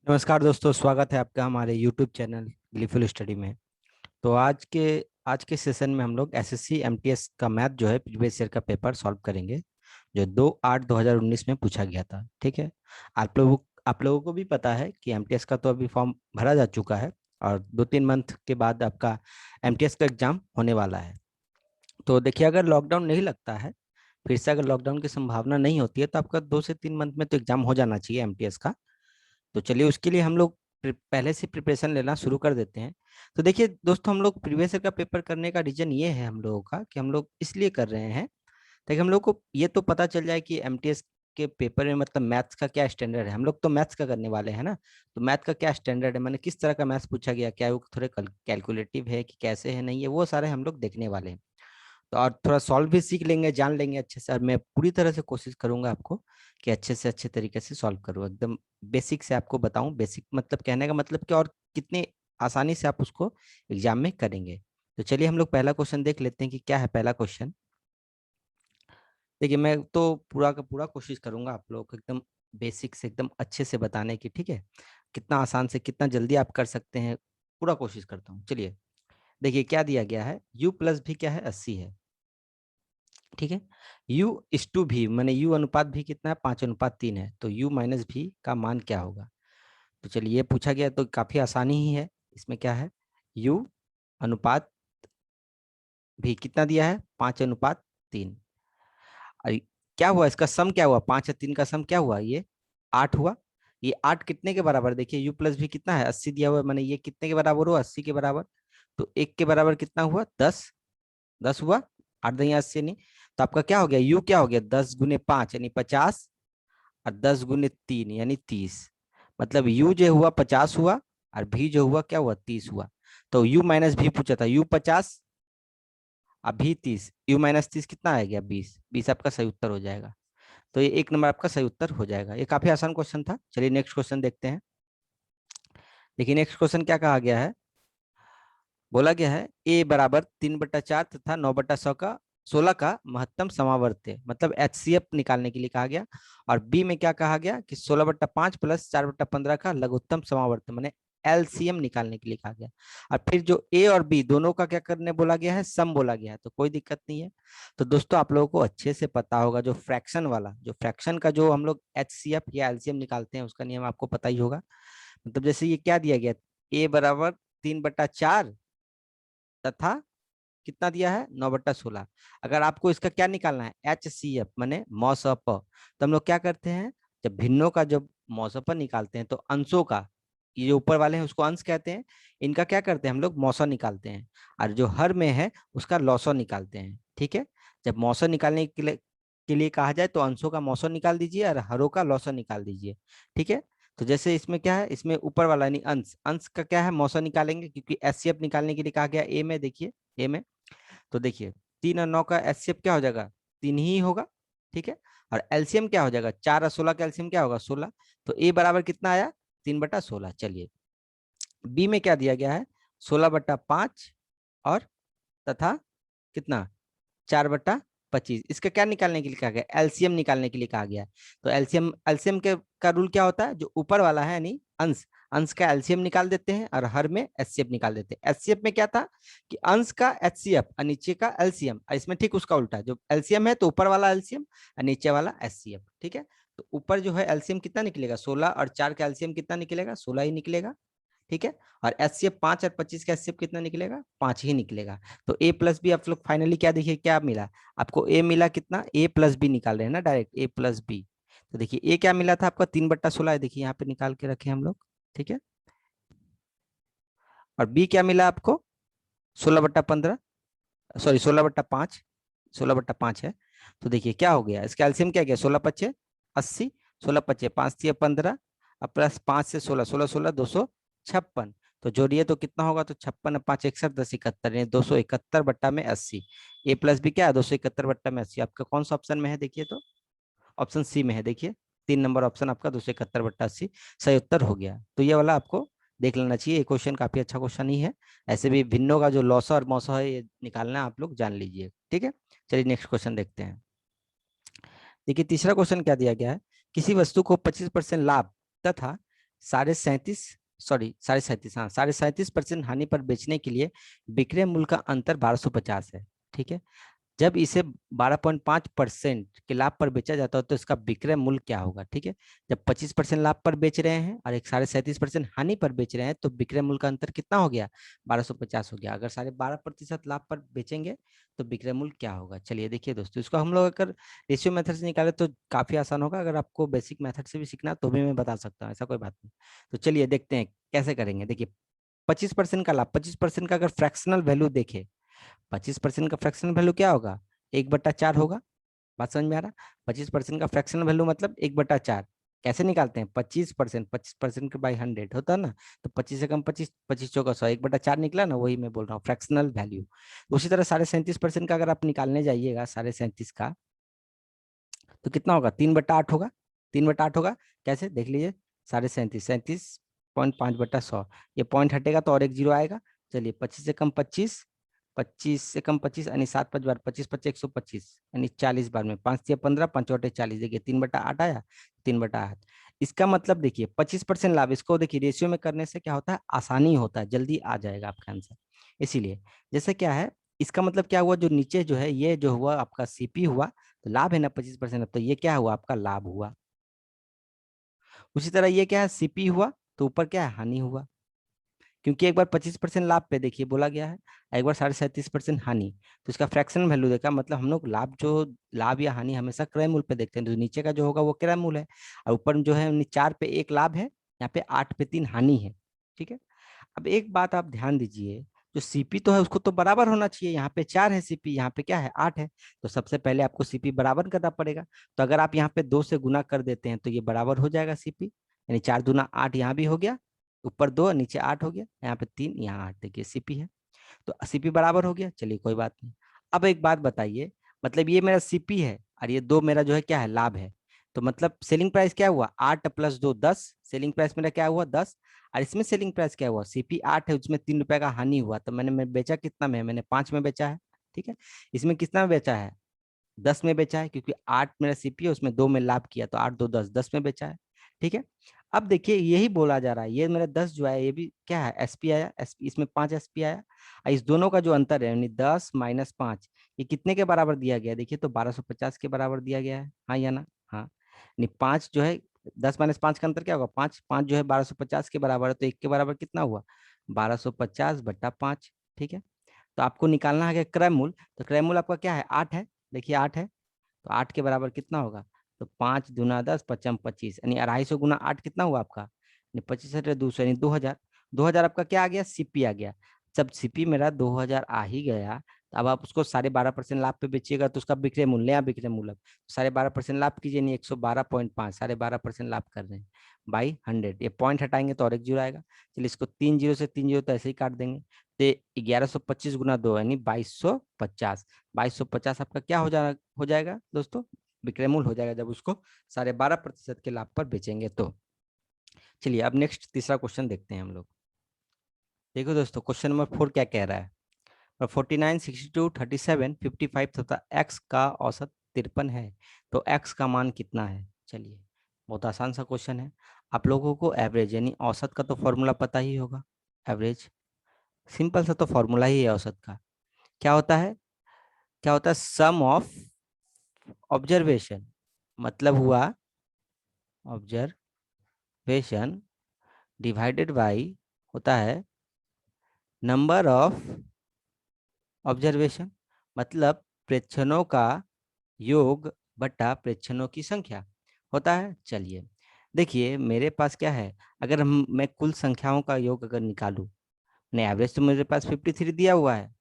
नमस्कार दोस्तों, स्वागत है आपका हमारे YouTube चैनल ग्लिफुल स्टडी में। तो आज के सेशन में हम लोग एसएससी एमटीएस का मैथ जो है प्रीवियस ईयर का पेपर सॉल्व करेंगे, जो 2/8/2019 में पूछा गया था। ठीक है। आप लोगों को भी पता है कि एमटीएस का तो अभी फॉर्म भरा जा चुका है और 2-3 मंथ के बाद आपका एमटीएस का एग्जाम होने वाला है। तो देखिए, अगर लॉकडाउन नहीं लगता है, फिर से अगर लॉकडाउन की संभावना नहीं होती है, तो आपका 2 से 3 मंथ में तो एग्जाम हो जाना चाहिए एमटीएस का। तो चलिए, उसके लिए हम लोग पहले से प्रिपरेशन लेना शुरू कर देते हैं। तो देखिए दोस्तों, हम लोग प्रीवियस ईयर का पेपर करने का रीजन ये है हम लोगों का कि हम लोग इसलिए कर रहे हैं ताकि हम लोग को ये तो पता चल जाए कि एमटीएस के पेपर में मतलब मैथ्स का क्या स्टैंडर्ड है। हम लोग तो मैथ्स का करने वाले हैं ना, तो मैथ का क्या स्टैंडर्ड है, मैंने किस तरह का मैथ्स पूछा गया, क्या वो थोड़े कैलकुलेटिव है कि कैसे है, नहीं है, वो सारे हम लोग देखने वाले हैं। तो और थोड़ा सॉल्व भी सीख लेंगे, जान लेंगे अच्छे से। और मैं पूरी तरह से कोशिश करूंगा आपको कि अच्छे से अच्छे तरीके से सॉल्व करूँ, एकदम बेसिक से आपको बताऊं। बेसिक मतलब कहने का मतलब कि और कितने आसानी से आप उसको एग्जाम में करेंगे। तो चलिए हम लोग पहला क्वेश्चन देख लेते हैं कि क्या है पहला क्वेश्चन। देखिए, मैं तो पूरा का पूरा कोशिश करूंगा आप लोगों को एकदम बेसिक से एकदम अच्छे से बताने की। ठीक है, कितना आसान से कितना जल्दी आप कर सकते हैं, पूरा कोशिश करता हूँ। चलिए देखिए, क्या दिया गया है, u प्लस भी क्या है, 80 है। ठीक है। u इस टू भी मैंने u अनुपात भी कितना है, 5:3 है। तो u माइनस भी का मान क्या होगा। तो चलिए, ये पूछा गया तो काफी आसानी ही है। इसमें क्या है, u अनुपात भी कितना दिया है, 5:3। और क्या हुआ, इसका सम क्या हुआ, 5 और 3 का सम क्या हुआ, ये 8 हुआ। ये 8 कितने के बराबर, देखिए u प्लस भी कितना है, 80 दिया हुआ है, मैंने ये कितने के बराबर हुआ, 80 के बराबर। तो 1 के बराबर कितना हुआ, 10। 10 हुआ, 8×10 नहीं। तो आपका क्या हो गया, यू क्या हो गया, 10×5 यानी 50, और 10×3 यानी 30। मतलब यू जो हुआ 50 हुआ, और भी जो हुआ क्या हुआ, 30 हुआ। तो यू माइनस भी पूछा था, यू 50 अभी 30, यू माइनस 30 कितना आ गया, 20। 20 आपका सही उत्तर हो जाएगा। तो ये 1 नंबर आपका सही उत्तर हो जाएगा। ये काफी आसान क्वेश्चन था। चलिए नेक्स्ट क्वेश्चन देखते हैं। देखिए नेक्स्ट क्वेश्चन क्या कहा गया है, बोला गया है a बराबर 3/4 तथा 9/100 का 16 का महत्तम समावर्त, मतलब एचसीएफ निकालने के लिए कहा गया। और बी में क्या कहा गया कि 16/5 प्लस 4/15 का लघुत्तम समावर्त, मैंने एलसीएम निकालने के लिए कहा गया। और फिर जो ए और बी दोनों का क्या करने बोला गया है, सम बोला गया है। तो कोई दिक्कत नहीं है। तो दोस्तों, आप लोगों को अच्छे से पता होगा, जो फ्रैक्शन वाला, जो फ्रैक्शन का जो हम लोग एचसीएफ या एलसीएम निकालते हैं, उसका नियम आपको पता ही होगा। मतलब जैसे ये क्या दिया गया, ए बराबर 3/4 तथा कितना दिया है, 9/16। अगर आपको इसका क्या निकालना है, एच सी एफ मैंने मौसप, तो हम लोग क्या करते हैं, जब भिन्नों का जब मौसप निकालते हैं तो अंशों का, ये जो ऊपर वाले हैं उसको अंश कहते हैं, इनका क्या करते हैं हम लोग, मौसा निकालते हैं। और जो हर में है उसका लौसो निकालते हैं। ठीक है। जब मौसा निकालने के लिए कहा जाए तो अंशों का मौसा निकाल दीजिए और हरों का लौसो निकाल दीजिए। ठीक है। तो जैसे इसमें क्या है, इसमें ऊपर वाला यानी अंश, अंश का क्या है, मौसा निकालेंगे, क्योंकि एचसीएफ निकालने के लिए कहा गया ए में। देखिए ए में, तो देखिए 3 और 9 का एचसीएफ क्या हो जाएगा, 3 ही होगा। ठीक है। और एलसीएम क्या हो जाएगा, 4 और 16 का एलसीएम क्या होगा, 16। तो ए बराबर कितना आया, 3/16। चलिए बी में क्या दिया गया है, 16/5 और तथा कितना, 4/25। इसका क्या निकालने के लिए कहा गया, एलसीएम निकालने के लिए कहा गया है। तो एलसीएम एलसीएम के का रूल क्या होता है, जो ऊपर वाला है यानी अंश, अंश का एलसीएम निकाल देते हैं और हर में एचसीएफ निकाल देते हैं। एचसीएफ में क्या था कि अंश का एचसीएफ और नीचे का एलसीएम, इसमें ठीक उसका उल्टा, जो एलसीएम है तो ऊपर वाला एलसीएम और नीचे वाला एचसीएफ। ठीक है। तो ऊपर जो है एलसीएम कितना निकलेगा, 16, और 4 का एलसीएम कितना निकलेगा, 16 ही निकलेगा। ठीक है। और एचसीएफ 5 और 25 का एचसीएफ कितना निकलेगा, 5 ही निकलेगा। तो ए प्लस बी आप लोग फाइनली क्या देखिए, क्या मिला आपको, ए मिला कितना, ए प्लस बी निकाल रहे हैं ना डायरेक्ट, ए प्लस बी। तो देखिए ए क्या मिला था आपका, 3/16 है, देखिए यहाँ पे निकाल के रखे हम लोग। ठीक है। और बी क्या मिला आपको, 16/15, सॉरी 16/5, 16/5 है। तो देखिए क्या हो गया, इसका एलसीएम क्या गया, 16×5 = 80, 16×5 5×3 = 15, अब प्लस 5 से 16, 16 256। तो जोड़िए तो कितना होगा, तो 56 5 61 10 71, यानी 271/80। ए प्लस बी क्या है, 271/80। आपका कौन सा ऑप्शन में है, देखिए तो ऑप्शन सी में है। देखिए 3 नंबर ऑप्शन आपका 271/80 सही उत्तर हो गया। तो ये वाला आपको देख लेना चाहिए, ये क्वेश्चन काफी अच्छा क्वेश्चन ही है। ऐसे भी भिन्नों का जो लॉसा और मौसा है, ये निकालना आप लोग जान लीजिए। ठीक है। चलिए नेक्स्ट क्वेश्चन देखते हैं। देखिए तीसरा क्वेश्चन क्या दिया गया है, किसी वस्तु को 25% लाभ तथा साढ़े 37% हानि पर बेचने के लिए विक्रय मूल्य का अंतर 1250 है। ठीक है, जब इसे 12.5% के लाभ पर बेचा जाता है तो इसका विक्रय मूल्य क्या होगा। ठीक है, जब 25% लाभ पर बेच रहे हैं और एक 37.5% हानि पर बेच रहे हैं तो विक्रय मूल्य का अंतर कितना हो गया, 1250 हो गया। अगर 12.5% लाभ पर बेचेंगे तो विक्रय मूल्य क्या होगा। चलिए देखिए दोस्तों, इसको हम लोग अगर रेशियो मेथड से निकाले तो काफी आसान होगा। अगर आपको बेसिक मेथड से भी सीखना तो भी मैं बता सकता हूँ, ऐसा कोई बात नहीं। तो चलिए देखते हैं कैसे करेंगे। देखिए 25% का लाभ, 25% का अगर फ्रैक्शनल वैल्यू देखे, 25% का फ्रैक्शनल वैल्यू क्या होगा, 1/4 होगा। बात समझ में आ रहा। 25% का फ्रैक्शनल वैल्यू मतलब 1/4। कैसे निकालते हैं, 25% के बाई 100 होता है ना, तो 25 से कम 25, 25 चौका 100, 1/4 निकला ना, वही मैं बोल रहा हूँ फ्रैक्शनल वैल्यू। उसी तरह 37.5% का अगर आप निकालने जाइएगा 37.5 का, तो कितना होगा, 3/8 होगा। 3/8 होगा, कैसे देख लीजिए, 37.5, 37.5/100, ये पॉइंट हटेगा तो और एक जीरो आएगा। चलिए 25 से कम 25, 25 से कम 25 यानी 7 5 बार 25 25 125 यानी 40 बार में 5 या 15, 5 बटे 40, देखिए 3/8 आया, 3/8। इसका मतलब देखिए 25% लाभ, इसको देखिए रेशियो में करने से क्या होता है, आसानी होता है, जल्दी आ जाएगा आपका आंसर। इसीलिए जैसे क्या है, इसका मतलब क्या हुआ, जो नीचे जो है ये जो हुआ आपका सीपी हुआ, तो लाभ है ना 25%, तो ये क्या हुआ आपका लाभ हुआ। उसी तरह ये क्या है, सीपी हुआ, तो ऊपर क्या है, हानि हुआ। क्योंकि एक बार 25% लाभ पे देखिए बोला गया है, एक बार 37.5% हानि, तो इसका फ्रैक्शन वैल्यू देखा, मतलब हम लोग लाभ या हानि हमेशा क्रय मूल्य पे देखते हैं, तो नीचे का जो होगा वो क्रय मूल्य है, और ऊपर जो है 4 पे 1 लाभ है, यहाँ पे 8 पे 3 हानि है। ठीक है, अब एक बात आप ध्यान दीजिए, जो सीपी तो है उसको तो बराबर होना चाहिए, यहाँ पे 4 है सीपी, यहाँ पे क्या है 8 है, तो सबसे पहले आपको सीपी बराबर करना पड़ेगा। तो अगर आप यहाँ पे 2 से गुना कर देते हैं तो ये बराबर हो जाएगा सीपी, यानी 4 दूना 8 यहाँ भी हो गया, ऊपर 2 नीचे 8 हो गया, यहाँ पे 3 यहाँ 8, देखिए सीपी है, तो सीपी बराबर हो गया। चलिए कोई बात नहीं। अब एक बात बताइए, मतलब ये मेरा सीपी है और ये 2 मेरा जो है क्या है, लाभ है, तो मतलब सेलिंग प्राइस क्या हुआ, 8 + 2 10, सेलिंग प्राइस मेरा क्या हुआ 10, और इसमें सेलिंग प्राइस क्या हुआ, सीपी 8 है, उसमें 3 रुपए का हानि हुआ, तो मैं बेचा कितना में, मैंने 5 में बेचा है। ठीक है, इसमें कितना में बेचा है, 10 में बेचा है, क्योंकि 8 मेरा सीपी है, उसमें 2 में लाभ किया, तो 8 2 10, 10 में बेचा है। ठीक है, अब देखिए यही बोला जा रहा है, ये मेरा 10 जो है ये भी क्या है, एसपी आया, एसपी इसमें 5 एसपी आया, और इस दोनों का जो अंतर है यानी 10 - 5, ये कितने के बराबर दिया गया है, देखिए तो 1250 के बराबर दिया गया है, हाँ या ना, हाँ। यानी 5 जो है, 10 - 5 का अंतर क्या होगा, 5, 5 जो है 1250 के बराबर है, तो 1 के बराबर कितना हुआ, 1250/5। ठीक है, तो आपको निकालना है क्रय मूल्य, तो क्रय मूल्य आपका क्या है, 8 है, देखिए 8 है, तो 8 के बराबर कितना होगा, तो 5 दूना 10 पचम 25, यानी 250 गुना 8 कितना हुआ आपका, यानी 25 × 200 यानी 2000। 2000 आपका क्या आ गया, सीपी आ गया। जब सीपी मेरा 2000 आ ही गया, तो अब आप उसको 12.5% लाभ पे बेचिएगा, तो उसका विक्रय मूल्य, नया विक्रय मूल्य 12.5% लाभ कीजिए, नहीं 112.5, 12.5% लाभ कर रहे हैं बाई 100, ये पॉइंट हटाएंगे तो और एक जीरो आएगा। चलिए इसको 3 जीरो से 3 जीरो तो ऐसे ही काट देंगे, तो 1125 गुना 2 यानी 2250, 2250 आपका क्या हो जाएगा दोस्तों, विक्रय मूल्य हो जाएगा, जब उसको 12.5% के लाभ पर बेचेंगे तो। चलिए अब नेक्स्ट तीसरा क्वेश्चन देखते हैं हम लोग। देखो दोस्तों, क्वेश्चन नंबर 4 क्या कह रहा है, 49 62 37 55 तथा एक्स का औसत 53 है, तो एक्स का मान कितना है। चलिए बहुत आसान सा क्वेश्चन है। आप लोगों को एवरेज यानी औसत का तो फॉर्मूला पता ही होगा, एवरेज सिंपल सा तो फॉर्मूला ही है औसत का, क्या होता है, क्या होता है, सम ऑफ ऑब्जर्वेशन, मतलब हुआ ऑब्जर्वेशन डिवाइडेड बाई होता है नंबर ऑफ ऑब्जर्वेशन, मतलब प्रेक्षणों का योग बटा प्रेक्षणों की संख्या होता है। चलिए देखिए मेरे पास क्या है, अगर मैं कुल संख्याओं का योग अगर निकालूं, नहीं एवरेज तो मेरे पास 53 दिया हुआ है,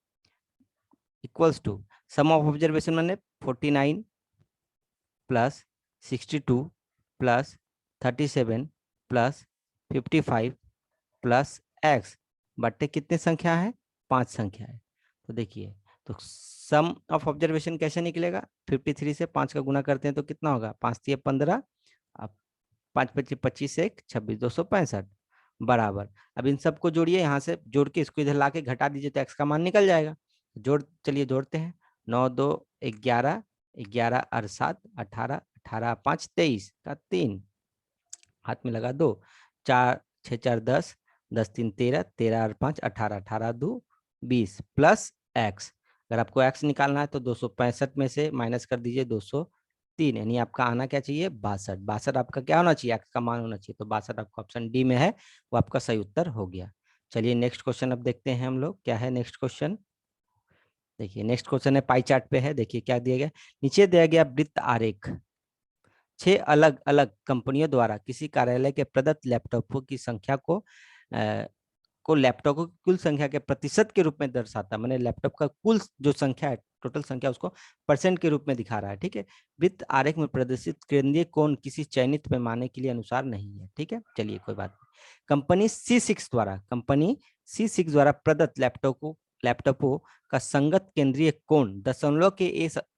equals to sum of observation मैंने 49 plus 62 plus 37 plus 55 plus x बट्टे कितने संख्या है, 5 संख्या है। तो देखिए, तो सम ऑफ ऑब्जर्वेशन कैसे निकलेगा, 53 से 5 का गुना करते हैं तो कितना होगा, 5 × 15, अब 5 × 25 25 1 26 265 बराबर। अब इन सबको जोड़िए, यहाँ से जोड़ के इसको इधर ला के घटा दीजिए तो एक्स का मान निकल जाएगा। चलिए जोड़ते हैं, 9 2 11, 11 और 7 18, 18 5 23 का 3, हाथ में लगा 2, 4 6 4 10, 10 3 13, 13 और 5 18, 18 2 20 प्लस एक्स। अगर आपको एक्स निकालना है तो 265 में से माइनस कर दीजिए 203, यानी आपका आना क्या चाहिए 62। 62 आपका क्या होना चाहिए, एक्स का मान होना चाहिए। तो 62 आपका ऑप्शन डी में है, वो आपका सही उत्तर हो गया। चलिए नेक्स्ट क्वेश्चन अब देखते हैं हम लोग, क्या है नेक्स्ट क्वेश्चन। देखिए नेक्स्ट क्वेश्चन है पाई चार्ट पे है। देखिए क्या दिया गया, नीचे दिया गया वृत्त आरेख 6 अलग अलग कंपनियों द्वारा किसी कार्यालय के प्रदत्त लैपटॉपों की संख्या को लैपटॉप की कुल संख्या के प्रतिशत के रूप में दर्शाता, मैंने लैपटॉप का कुल जो संख्या है, टोटल संख्या, उसको परसेंट के रूप में दिखा रहा है। ठीक है, वृत्त आरेख में प्रदर्शित केंद्रीय कोण किसी चयनित पैमाने के लिए अनुसार नहीं है। ठीक है, चलिए कोई बात नहीं। कंपनी C6 द्वारा प्रदत्त लैपटॉपों का संगत केंद्रीय कोण दशमलव के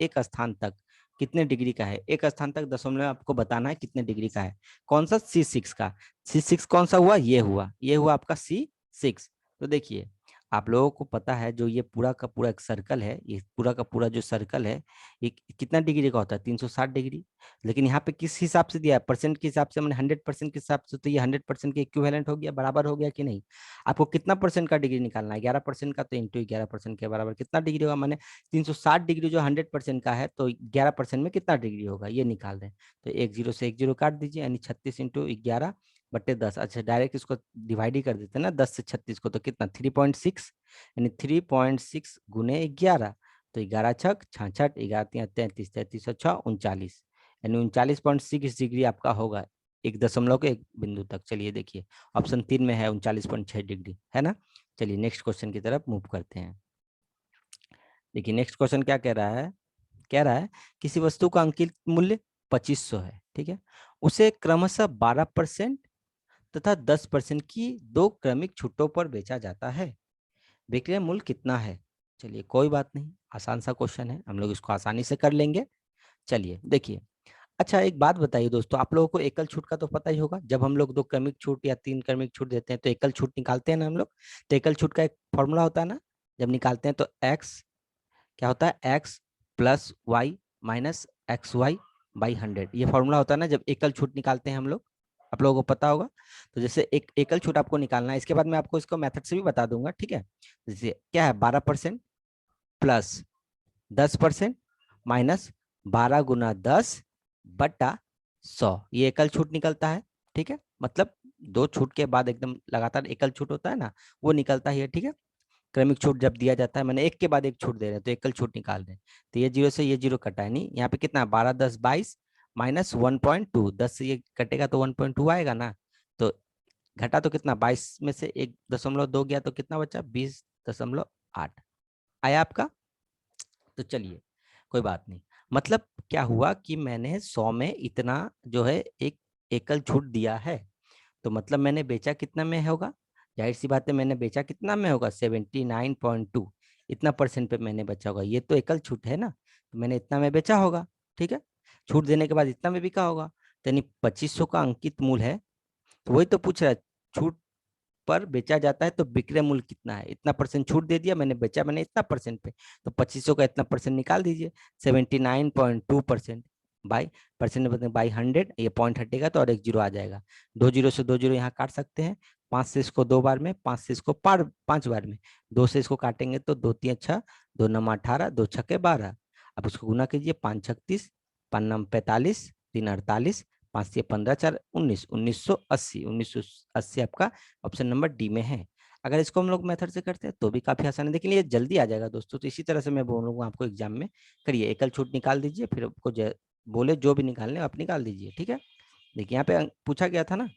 एक स्थान तक कितने डिग्री का है। एक स्थान तक दशमलव आपको बताना है कितने डिग्री का है। कौन सा, C6 का। C6 कौन सा हुआ, ये हुआ आपका C6। तो देखिए आप लोगों को पता है जो ये पूरा का पूरा एक सर्कल है, ये पूरा का पूरा जो सर्कल है ये कितना डिग्री का होता है, 360 डिग्री। लेकिन यहाँ पे किस हिसाब से दिया है, परसेंट के हिसाब से, मैंने 100% के हिसाब से, तो ये 100% के इक्विवेलेंट हो गया, बराबर हो गया कि नहीं। आपको कितना परसेंट का डिग्री निकालना है, 11% का, तो इंटू 11% के बराबर कितना डिग्री होगा, मैंने 360 डिग्री जो 100% का है, तो 11% में कितना डिग्री होगा ये निकाल दें। तो 10 से 10 काट दीजिए, यानी 36 इंटू 11/10। अच्छा डायरेक्ट इसको डिवाइड ही कर देते हैं ना, 10 से 36 को, तो कितना 3.6, यानी 3.6 गुने 11, तो 11 छक 66, 11 33, 33 और 6 39, यानी 39.6 डिग्री आपका होगा एक दशमलव के एक बिंदु तक। चलिए देखिए ऑप्शन 3 में है 39.6 डिग्री, है ना। चलिए नेक्स्ट क्वेश्चन की तरफ मूव करते हैं। देखिए नेक्स्ट क्वेश्चन क्या कह रहा है, कह रहा है किसी वस्तु का अंकित मूल्य 2500 है, ठीक है, उसे क्रमशः 12% तथा 10% की दो क्रमिक छूटों पर बेचा जाता है। विक्रय मूल्य कितना है। चलिए कोई बात नहीं, आसान सा क्वेश्चन है, हम लोग इसको आसानी से कर लेंगे। चलिए देखिए, अच्छा एक बात बताइए दोस्तों, आप लोगों को एकल छूट का तो पता ही होगा। जब हम लोग 2 क्रमिक छूट या 3 क्रमिक छूट देते हैं तो एकल छूट निकालते हैं ना हम लोग। तो एकल छूट का एक फॉर्मूला होता है ना, जब निकालते हैं तो एक्स क्या होता है, x plus y minus x y by 100, ये फॉर्मूला होता है ना जब एकल छूट निकालते हैं हम लोग, आप लोगों को पता होगा। तो जैसे एक एकल छूट आपको निकालना है, इसके बाद मैं आपको इसको मेथड से भी बता दूंगा, ठीक है। जैसे क्या है, 12% प्लस 10% माइनस 12 × 10/100, ये एकल छूट निकलता है। ठीक है, मतलब 2 छूट के बाद एकदम लगातार एकल छूट होता है ना, वो निकलता ही है। ठीक है, क्रमिक छूट जब दिया जाता है, मैंने एक के बाद एक छूट दे रहे हैं तो एकल छूट निकाल रहे हैं। तो ये 0 से ये 0 कटा है, नहीं यहाँ पे कितना है, 12 10 22 माइनस 1.2, 10 से ये कटेगा तो 1.2 आएगा ना। तो घटा तो कितना, 22 में से 1.2 गया तो कितना बचा, 20.8 आया आपका। तो चलिए कोई बात नहीं, मतलब क्या हुआ कि मैंने 100 में इतना जो है एक एकल छूट दिया है, तो मतलब मैंने बेचा कितना में होगा, जाहिर सी बात है मैंने बेचा कितना में होगा, 79.2, इतना परसेंट पे मैंने बेचा होगा। ये तो एकल छूट है ना, तो मैंने इतना में बेचा होगा। ठीक है, छूट देने के बाद इतना में बिका होगा, तो यानी 2500 का अंकित मूल्य है। तो वही तो पूछ रहा है, छूट पर बेचा जाता है तो विक्रय मूल्य कितना है, इतना परसेंट छूट दे दिया, मैंने बेचा मैंने इतना परसेंट पे, तो 2500 का इतना परसेंट निकाल दीजिए, 79.2% बाई परसेंट बाई 100, ये पॉइंट हटेगा तो और एक जीरो आ जाएगा। 2 जीरो से 2 जीरो यहाँ काट सकते हैं, 5 से इसको 2 बार में, 5 से इसको 5 बार में, 2 से इसको काटेंगे तो 2 3 अच्छा, 2 9 18, 2 छक्के 12, अब उसको गुना कीजिए, 5 36, 5 9 45, 3 48, 5 से 15 4 19, 1980 आपका ऑप्शन नंबर डी में है। अगर इसको हम लोग मेथड से करते हैं तो भी काफी आसान है, लेकिन ये जल्दी आ जाएगा दोस्तों। तो इसी तरह से मैं बोलूंगा आपको एग्जाम में करिए, एकल छूट निकाल दीजिए, फिर आपको बोले जो भी निकालने आप निकाल दीजिए। ठीक है, देखिए यहाँ पे पूछा गया था ना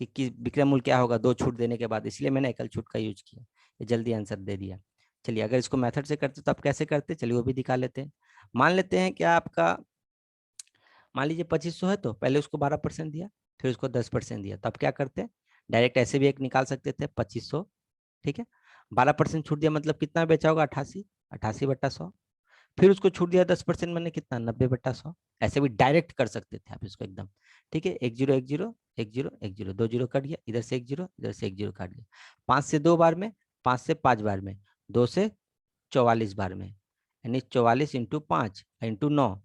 कि विक्रय मूल्य क्या होगा 2 छूट देने के बाद, इसलिए मैंने एकल छूट का यूज किया, ये जल्दी आंसर दे दिया। चलिए अगर इसको मेथड से करते तो आप कैसे करते, चलिए वो भी दिखा लेते हैं। मान लेते हैं कि आपका, मान लीजिए 2500 है, तो पहले उसको 12% दिया, फिर उसको 10% दिया, तो आप क्या करते हैं, डायरेक्ट ऐसे भी एक निकाल सकते थे 2500। ठीक है, 12% छूट दिया मतलब कितना बेचा होगा, 88, 88/100, फिर उसको छूट दिया 10%, मैंने कितना, 90/100, ऐसे भी डायरेक्ट कर सकते थे आप इसको एकदम। ठीक है, 1 0 1 0 1 0 1 0, 2 0 कट गया, इधर से 1 0 इधर से 1 0 काट गया, 5 से 2 बार में, 5 से 5 बार में, 2 से 44 बार में, यानी 44 इंटू 5 इंटू 9,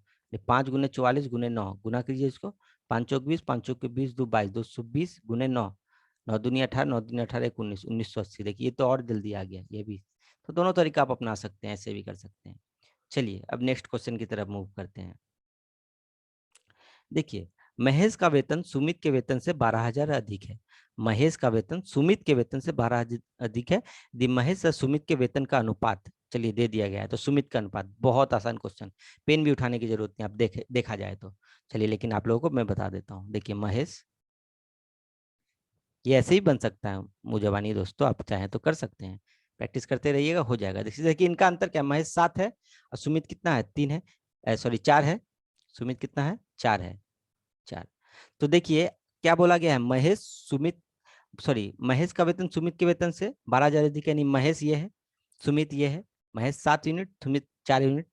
5 गुने 44 गुने 9, गुना कीजिए इसको, 5 चौक 20, 5 चौक 20, 2 22, 220 गुने 9, 9 दूनी 18, 9 दूनी 18, 19, 1980। देखिए ये तो और जल्दी आ गया ये भी। तो दोनों तरीका आप अपना सकते हैं, ऐसे भी कर सकते हैं। चलिए अब नेक्स्ट क्वेश्चन की तरफ मूव करते हैं। देखिए महेश का वेतन सुमित के वेतन से 12,000 अधिक है। महेश का वेतन सुमित के वेतन से 12,000 अधिक है। यदि महेश और सुमित के वेतन का अनुपात, चलिए दे दिया गया है, तो सुमित का अनुपात, बहुत आसान क्वेश्चन, पेन भी उठाने की जरूरत नहीं, आप देखा जाए तो। चलिए लेकिन आप लोगों को मैं बता देता हूँ। देखिए महेश, ये ऐसे ही बन सकता है मुजबानी दोस्तों, आप चाहें तो कर सकते हैं, प्रैक्टिस करते रहिएगा, हो जाएगा। देखिए इनका अंतर क्या है, महेश 7 है और सुमित कितना है, 3 है, सॉरी 4 है। सुमित कितना है, 4 है, 4। तो देखिए क्या बोला गया है, महेश सुमित, सॉरी महेश का वेतन सुमित के वेतन से 12,000 अधिक है, यानी महेश ये है, सुमित ये है। Mahesh 7 unit, Sumit 4 unit.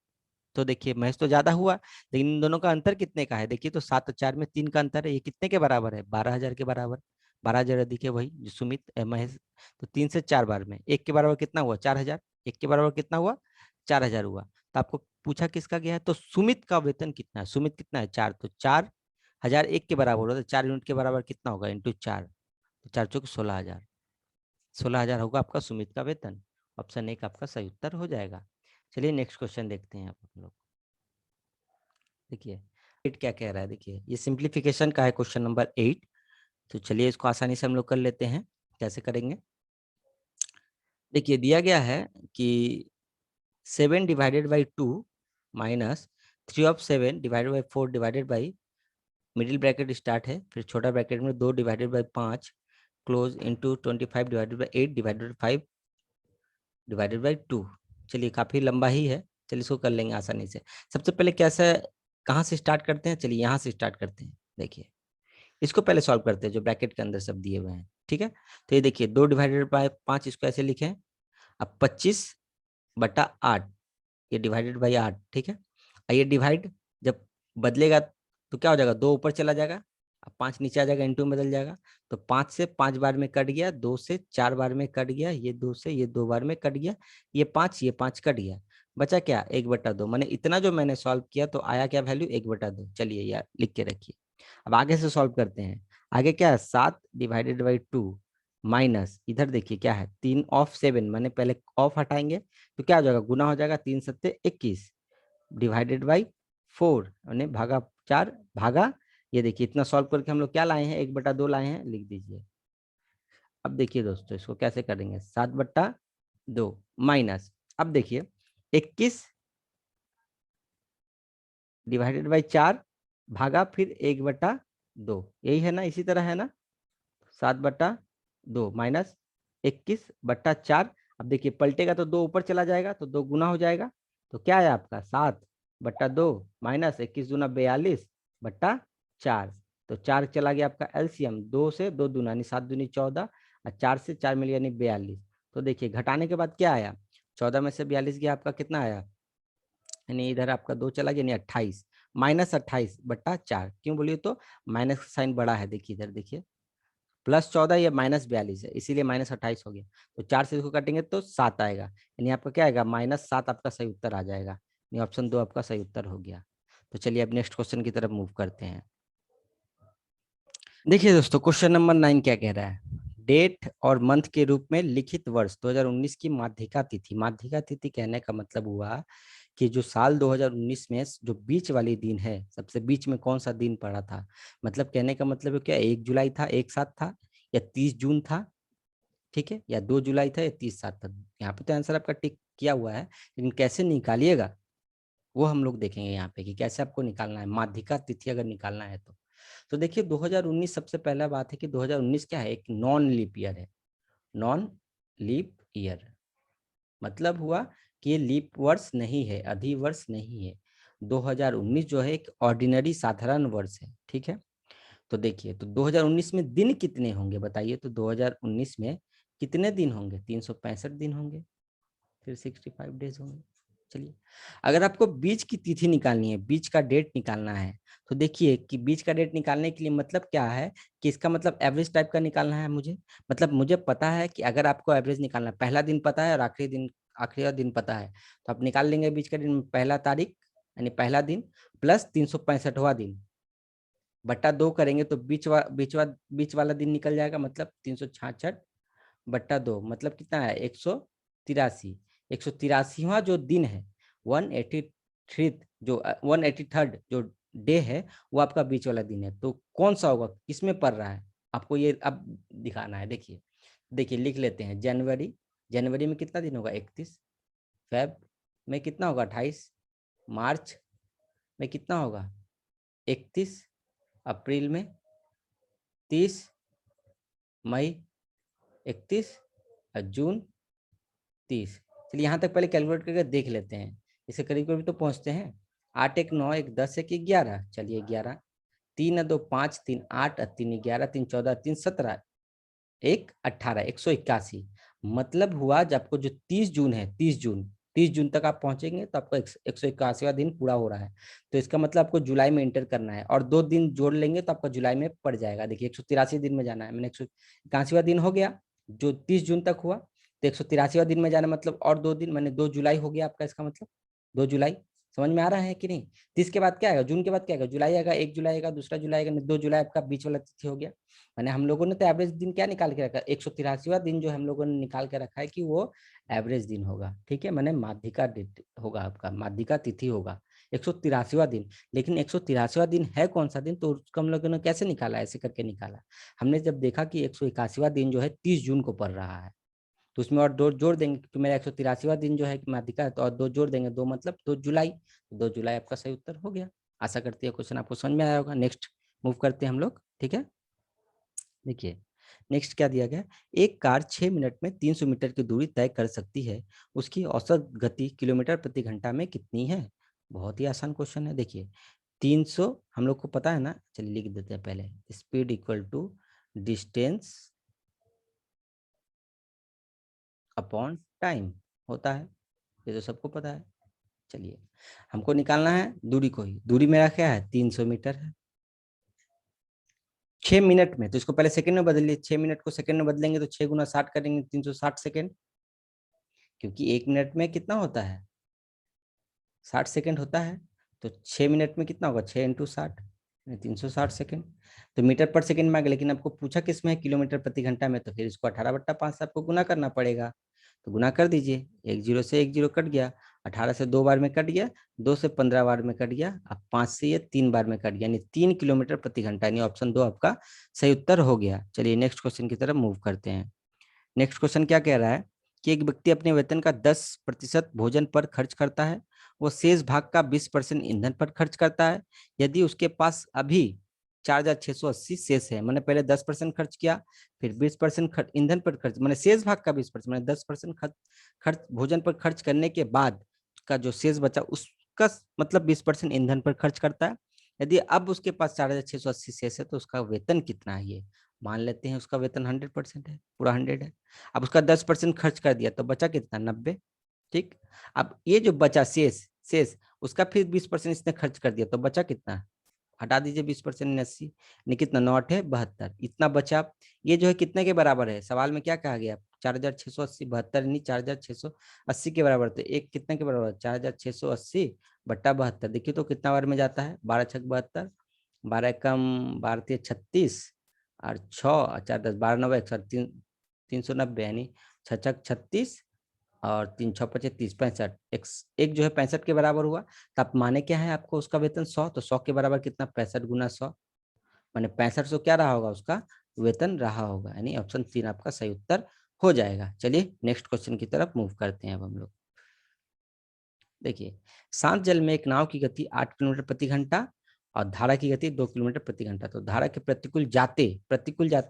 तो देखिए महेश तो ज्यादा हुआ, लेकिन इन दोनों का अंतर कितने का है, देखिए तो 7 और 4 में 3 का अंतर है। ये कितने के बराबर है, 12,000 के बराबर। 12,000 अधिक है वही जो सुमित महेश। तो 3 से 4 बार में 1 के बराबर कितना हुआ, 4,000। 1 के बराबर कितना हुआ, 4,000 हुआ। तो आपको पूछा किसका गया है, तो सुमित का वेतन कितना है, सुमित कितना है 4, तो 4,000 1 के बराबर होगा, तो 4 यूनिट के बराबर कितना होगा, इंटू 4, तो 4 चौक 16,000। 16,000 होगा आपका सुमित का वेतन। ऑप्शन 1 आपका सही उत्तर हो जाएगा। चलिए नेक्स्ट क्वेश्चन देखते हैं आप लोग। देखिए 8 क्या कह रहा है, देखिए ये सिंप्लीफिकेशन का है क्वेश्चन नंबर 8। तो चलिए इसको आसानी से हम लोग कर लेते हैं। कैसे करेंगे, देखिए दिया गया है कि 7 divided by 2 minus 3 of 7 divided by 4 divided by, middle bracket start है, फिर छोटा ब्रैकेट में 2 divided by 5 close into 25 divided by 8 divided 5 divided by 2। चलिए काफी लंबा ही है, चलिए इसको कर लेंगे आसानी से। सबसे पहले कैसे, कहाँ से स्टार्ट करते हैं, चलिए यहाँ से स्टार्ट करते हैं। देखिए इसको पहले सॉल्व करते हैं जो ब्रैकेट के अंदर सब दिए हुए हैं, ठीक है। तो ये देखिए 2 डिवाइडेड बाय 5, इसको ऐसे लिखें। अब 25/8, ये डिवाइडेड बाई 8, ठीक है। ये डिवाइड जब बदलेगा तो क्या हो जाएगा, 2 ऊपर चला जाएगा, अब 5 नीचे आ जाएगा, इंटू में बदल जाएगा। तो 5 से 5 बार में कट गया, 2 से 4 बार में कट गया, ये 2 से ये 2 बार में कट गया, ये 5 कट गया, बचा क्या, 1/2। मैंने इतना जो मैंने सॉल्व किया तो आया क्या वैल्यू, 1/2। चलिए यार लिख के रखिए। अब आगे से सॉल्व करते हैं। आगे क्या है, 7 डिवाइडेड बाई 2 माइनस, इधर देखिए क्या है, 3 ऑफ 7, मैंने पहले ऑफ हटाएंगे तो क्या हो जाएगा, गुना हो जाएगा, 3 सत्ते 21 डिवाइडेड बाई 4 यानी भागा 4 भागा, ये देखिए इतना सॉल्व करके हम लोग क्या लाए हैं, 1/2 लाए हैं, लिख दीजिए। अब देखिए दोस्तों इसको कैसे करेंगे, 7/2 माइनस, अब देखिए 21 डिवाइडेड बाई 4 भागा फिर 1/2, यही है ना, इसी तरह है ना। 7/2 माइनस 21/4। अब देखिए पलटेगा तो 2 ऊपर चला जाएगा, तो 2 गुना हो जाएगा। तो क्या है आपका, 7/2 माइनस 21 दूना 42/4। तो 4 चला गया आपका एलसीएम, 2 से 2 दूना यानी 7 दूनी 14, और 4 से 4 मिल यानी 42। तो देखिए घटाने के बाद क्या आया, 14 में से 42 गया, आपका कितना आया, यानी इधर आपका 2 चला गया, यानी 28, माइनस 28/4। क्यों बोलिए तो माइनस का साइन बड़ा है, देखिए इधर देखिए, +14 या -42 है, इसीलिए -28 हो गया। तो 4 से इसको काटेंगे तो 7 आएगा, यानी आपका क्या आएगा, -7 आपका सही उत्तर आ जाएगा, यानी ऑप्शन 2 आपका सही उत्तर हो गया। तो चलिए अब नेक्स्ट क्वेश्चन की तरफ मूव करते हैं। देखिए दोस्तों क्वेश्चन नंबर 9 क्या कह रहा है, डेट और मंथ के रूप में लिखित वर्ष 2019 की माध्यिका तिथि। माध्यिका तिथि कहने का मतलब हुआ कि जो साल 2019 में जो बीच वाली दिन है, सबसे बीच में कौन सा दिन पड़ा था, मतलब कहने का मतलब है क्या, 1 जुलाई था, एक साथ था, या 30 जून था, ठीक है, या 2 जुलाई था, या 30/7 था। यहाँ पे तो आंसर आपका टिक किया हुआ है, लेकिन कैसे निकालिएगा वो हम लोग देखेंगे यहाँ पे कि कैसे आपको निकालना है, माध्यिका तिथि अगर निकालना है तो। तो देखिए 2019, सबसे पहला बात है कि 2019 क्या है, एक नॉन लीप ईयर है। नॉन लीप ईयर मतलब हुआ कि ये लीप वर्ष नहीं है, अधिवर्ष नहीं है। 2019 जो है एक ऑर्डिनरी साधारण वर्ष है, ठीक है। तो देखिए तो 2019 में दिन कितने होंगे बताइए, तो 2019 में कितने दिन होंगे, 365 दिन होंगे, फिर 65 डेज होंगे। चलिए अगर आपको बीच की तिथि निकालनी है, बीच का डेट निकालना है, तो देखिए कि बीच का डेट निकालने के लिए मतलब क्या है, कि इसका मतलब एवरेज टाइप का निकालना है मुझे। मतलब मुझे पता है कि अगर आपको एवरेज निकालना है, पहला दिन पता है और आखिरी दिन पता है, तो आप निकाल लेंगे बीच का दिन, पहला तारीख यानी पहला दिन प्लस 365वां दिन, बटा 2 करेंगे तो बीच वाला दिन निकल जाएगा, मतलब 366 बट्टा 2 मतलब कितना है 183। 183वां जो दिन है 183 जो 183rd जो डे है वो आपका बीच वाला दिन है। तो कौन सा होगा, किसमें पड़ रहा है, आपको ये अब दिखाना है। देखिए देखिए लिख लेते हैं। जनवरी, जनवरी में कितना दिन होगा 31। फेब में कितना होगा 28। मार्च में कितना होगा 31। अप्रैल में 30। मई 31 और जून 30। चलिए यहाँ तक पहले कैलकुलेट करके देख लेते हैं, इससे करीब करीब तो पहुँचते हैं। 8 1 9 1 10 1 11, चलिए 11। 3 2 5 3 8 3 11 3 14 3 17 1 18 181। मतलब हुआ जब आपको जो 30 जून है, 30 जून तक आप पहुंचेंगे तो आपको 181वां दिन पूरा हो रहा है। तो इसका मतलब आपको जुलाई में इंटर करना है और 2 दिन जोड़ लेंगे तो आपका जुलाई में पड़ जाएगा। देखिए 183 दिन में जाना है, मैंने 181वां दिन हो गया जो 30 जून तक हुआ, तो 183वां दिन में जाना मतलब और 2 दिन, मैंने 2 जुलाई हो गया आपका, इसका मतलब 2 जुलाई। समझ में आ रहा है कि नहीं। 30 के बाद क्या आएगा, जून के बाद क्या आएगा, जुलाई आएगा। 1 जुलाई आएगा, दूसरा जुलाई आएगा, 2 जुलाई आपका बीच वाला तिथि हो गया। मैंने हम लोगों ने तो एवरेज दिन क्या निकाल के रखा है, 183वां दिन जो हम लोगों ने निकाल के रखा है कि वो एवरेज दिन होगा। ठीक है, मैंने माध्यिका डेट होगा आपका, माध्यिका तिथि होगा 183वां दिन। लेकिन 183वां दिन है कौन सा दिन, तो उसको हम लोगों ने कैसे निकाला, ऐसे करके निकाला। हमने जब देखा कि 181वां दिन जो है 30 जून को पड़ रहा है, तो उसमें और 2 जोड़ देंगे क्योंकि मेरा 183वां दिन जो है माध्यिका है, तो और 2 जोड़ देंगे, 2 मतलब 2 जुलाई। 2 जुलाई आपका सही उत्तर हो गया। आशा करती है क्वेश्चन आपको समझ में आया होगा। नेक्स्ट मूव करते हैं हम लोग। ठीक है, देखिए नेक्स्ट क्या दिया गया। एक कार 6 मिनट में 300 मीटर की दूरी तय कर सकती है, उसकी औसत गति किलोमीटर प्रति घंटा में कितनी है। बहुत ही आसान क्वेश्चन है। देखिए 300 हम लोग को पता है ना, चलिए लिख देते हैं पहले। Speed equal to distance upon time होता है, ये तो सबको पता है। चलिए हमको निकालना है दूरी को ही। दूरी मेरा क्या है 300 मीटर है। 6 मिनट में, तो इसको पहले सेकंड में बदलिए। 6 मिनट को सेकंड में बदलेंगे तो 6 गुना 60 करेंगे, 360 सेकंड। क्योंकि 1 मिनट में कितना होता है 60 सेकंड होता है। तो 6 मिनट में कितना होगा 6 × 60, 360 सेकंड। तो मीटर पर सेकंड में आ गया, लेकिन आपको पूछा किस में है, किलोमीटर प्रति घंटा में, तो फिर इसको 18/5 से आपको गुना करना पड़ेगा। तो गुना कर दीजिए, 1 0 से 1 0 कट गया, 18 से 2 बार में कट गया, 2 से 15 बार में कट गया, अब 5 से ये 3 बार में कट गया, यानी 3 किलोमीटर प्रति घंटा, यानी ऑप्शन 2 आपका सही उत्तर हो गया। चलिए नेक्स्ट क्वेश्चन की तरफ मूव करते हैं। नेक्स्ट क्वेश्चन क्या कह रहा है कि एक व्यक्ति अपने वेतन का 10% भोजन पर खर्च करता है, वो शेष भाग का 20% ईंधन पर खर्च करता है। यदि उसके पास अभी 4,680 शेष है, मैंने पहले 10% खर्च किया, फिर 20% ईंधन पर खर्च, मैंने शेष भाग का 20%, मैंने 10% खर्च भोजन पर खर्च करने के बाद का जो शेष बचा उसका मतलब 20% ईंधन पर खर्च करता है। यदि अब उसके पास 4,680 शेष है तो उसका वेतन कितना है, ये मान लेते हैं उसका वेतन 100% है, पूरा 100 है। अब उसका 10% खर्च कर दिया तो बचा कितना 90। ठीक, अब ये जो बचा शेष शेष उसका फिर 20% इसने खर्च कर दिया तो बचा कितना, हटा दीजिए 20%, 80 यानी कितना 9 × 8 = 72, इतना बचा। ये जो है कितने के बराबर है, सवाल में क्या कहा गया 4,680, 72 यानी 4,680 के बराबर। तो एक कितने के बराबर 4,680/72, देखिए तो कितना बार में जाता है 12 × 6 = 72, 12 कम 12 36 और 6 और 4 10 12 9 103 390, यानी 6 6 36 और 3 6 25 30 65, एक जो है 65 के बराबर हुआ। तो आप माने क्या है आपको उसका वेतन 100, तो 100 के बराबर कितना 65 × 100, माने 6500 क्या रहा होगा उसका वेतन रहा होगा, यानी ऑप्शन 3 आपका सही उत्तर हो जाएगा। चलिए नेक्स्ट क्वेश्चन की तरफ मूव करते हैं अब हम लोग। देखिए शांत जल में एक नाव की गति 8 किलोमीटर प्रति घंटा और धारा की गति 2 किलोमीटर प्रति घंटा। तो धारा के प्रतिकूल जाते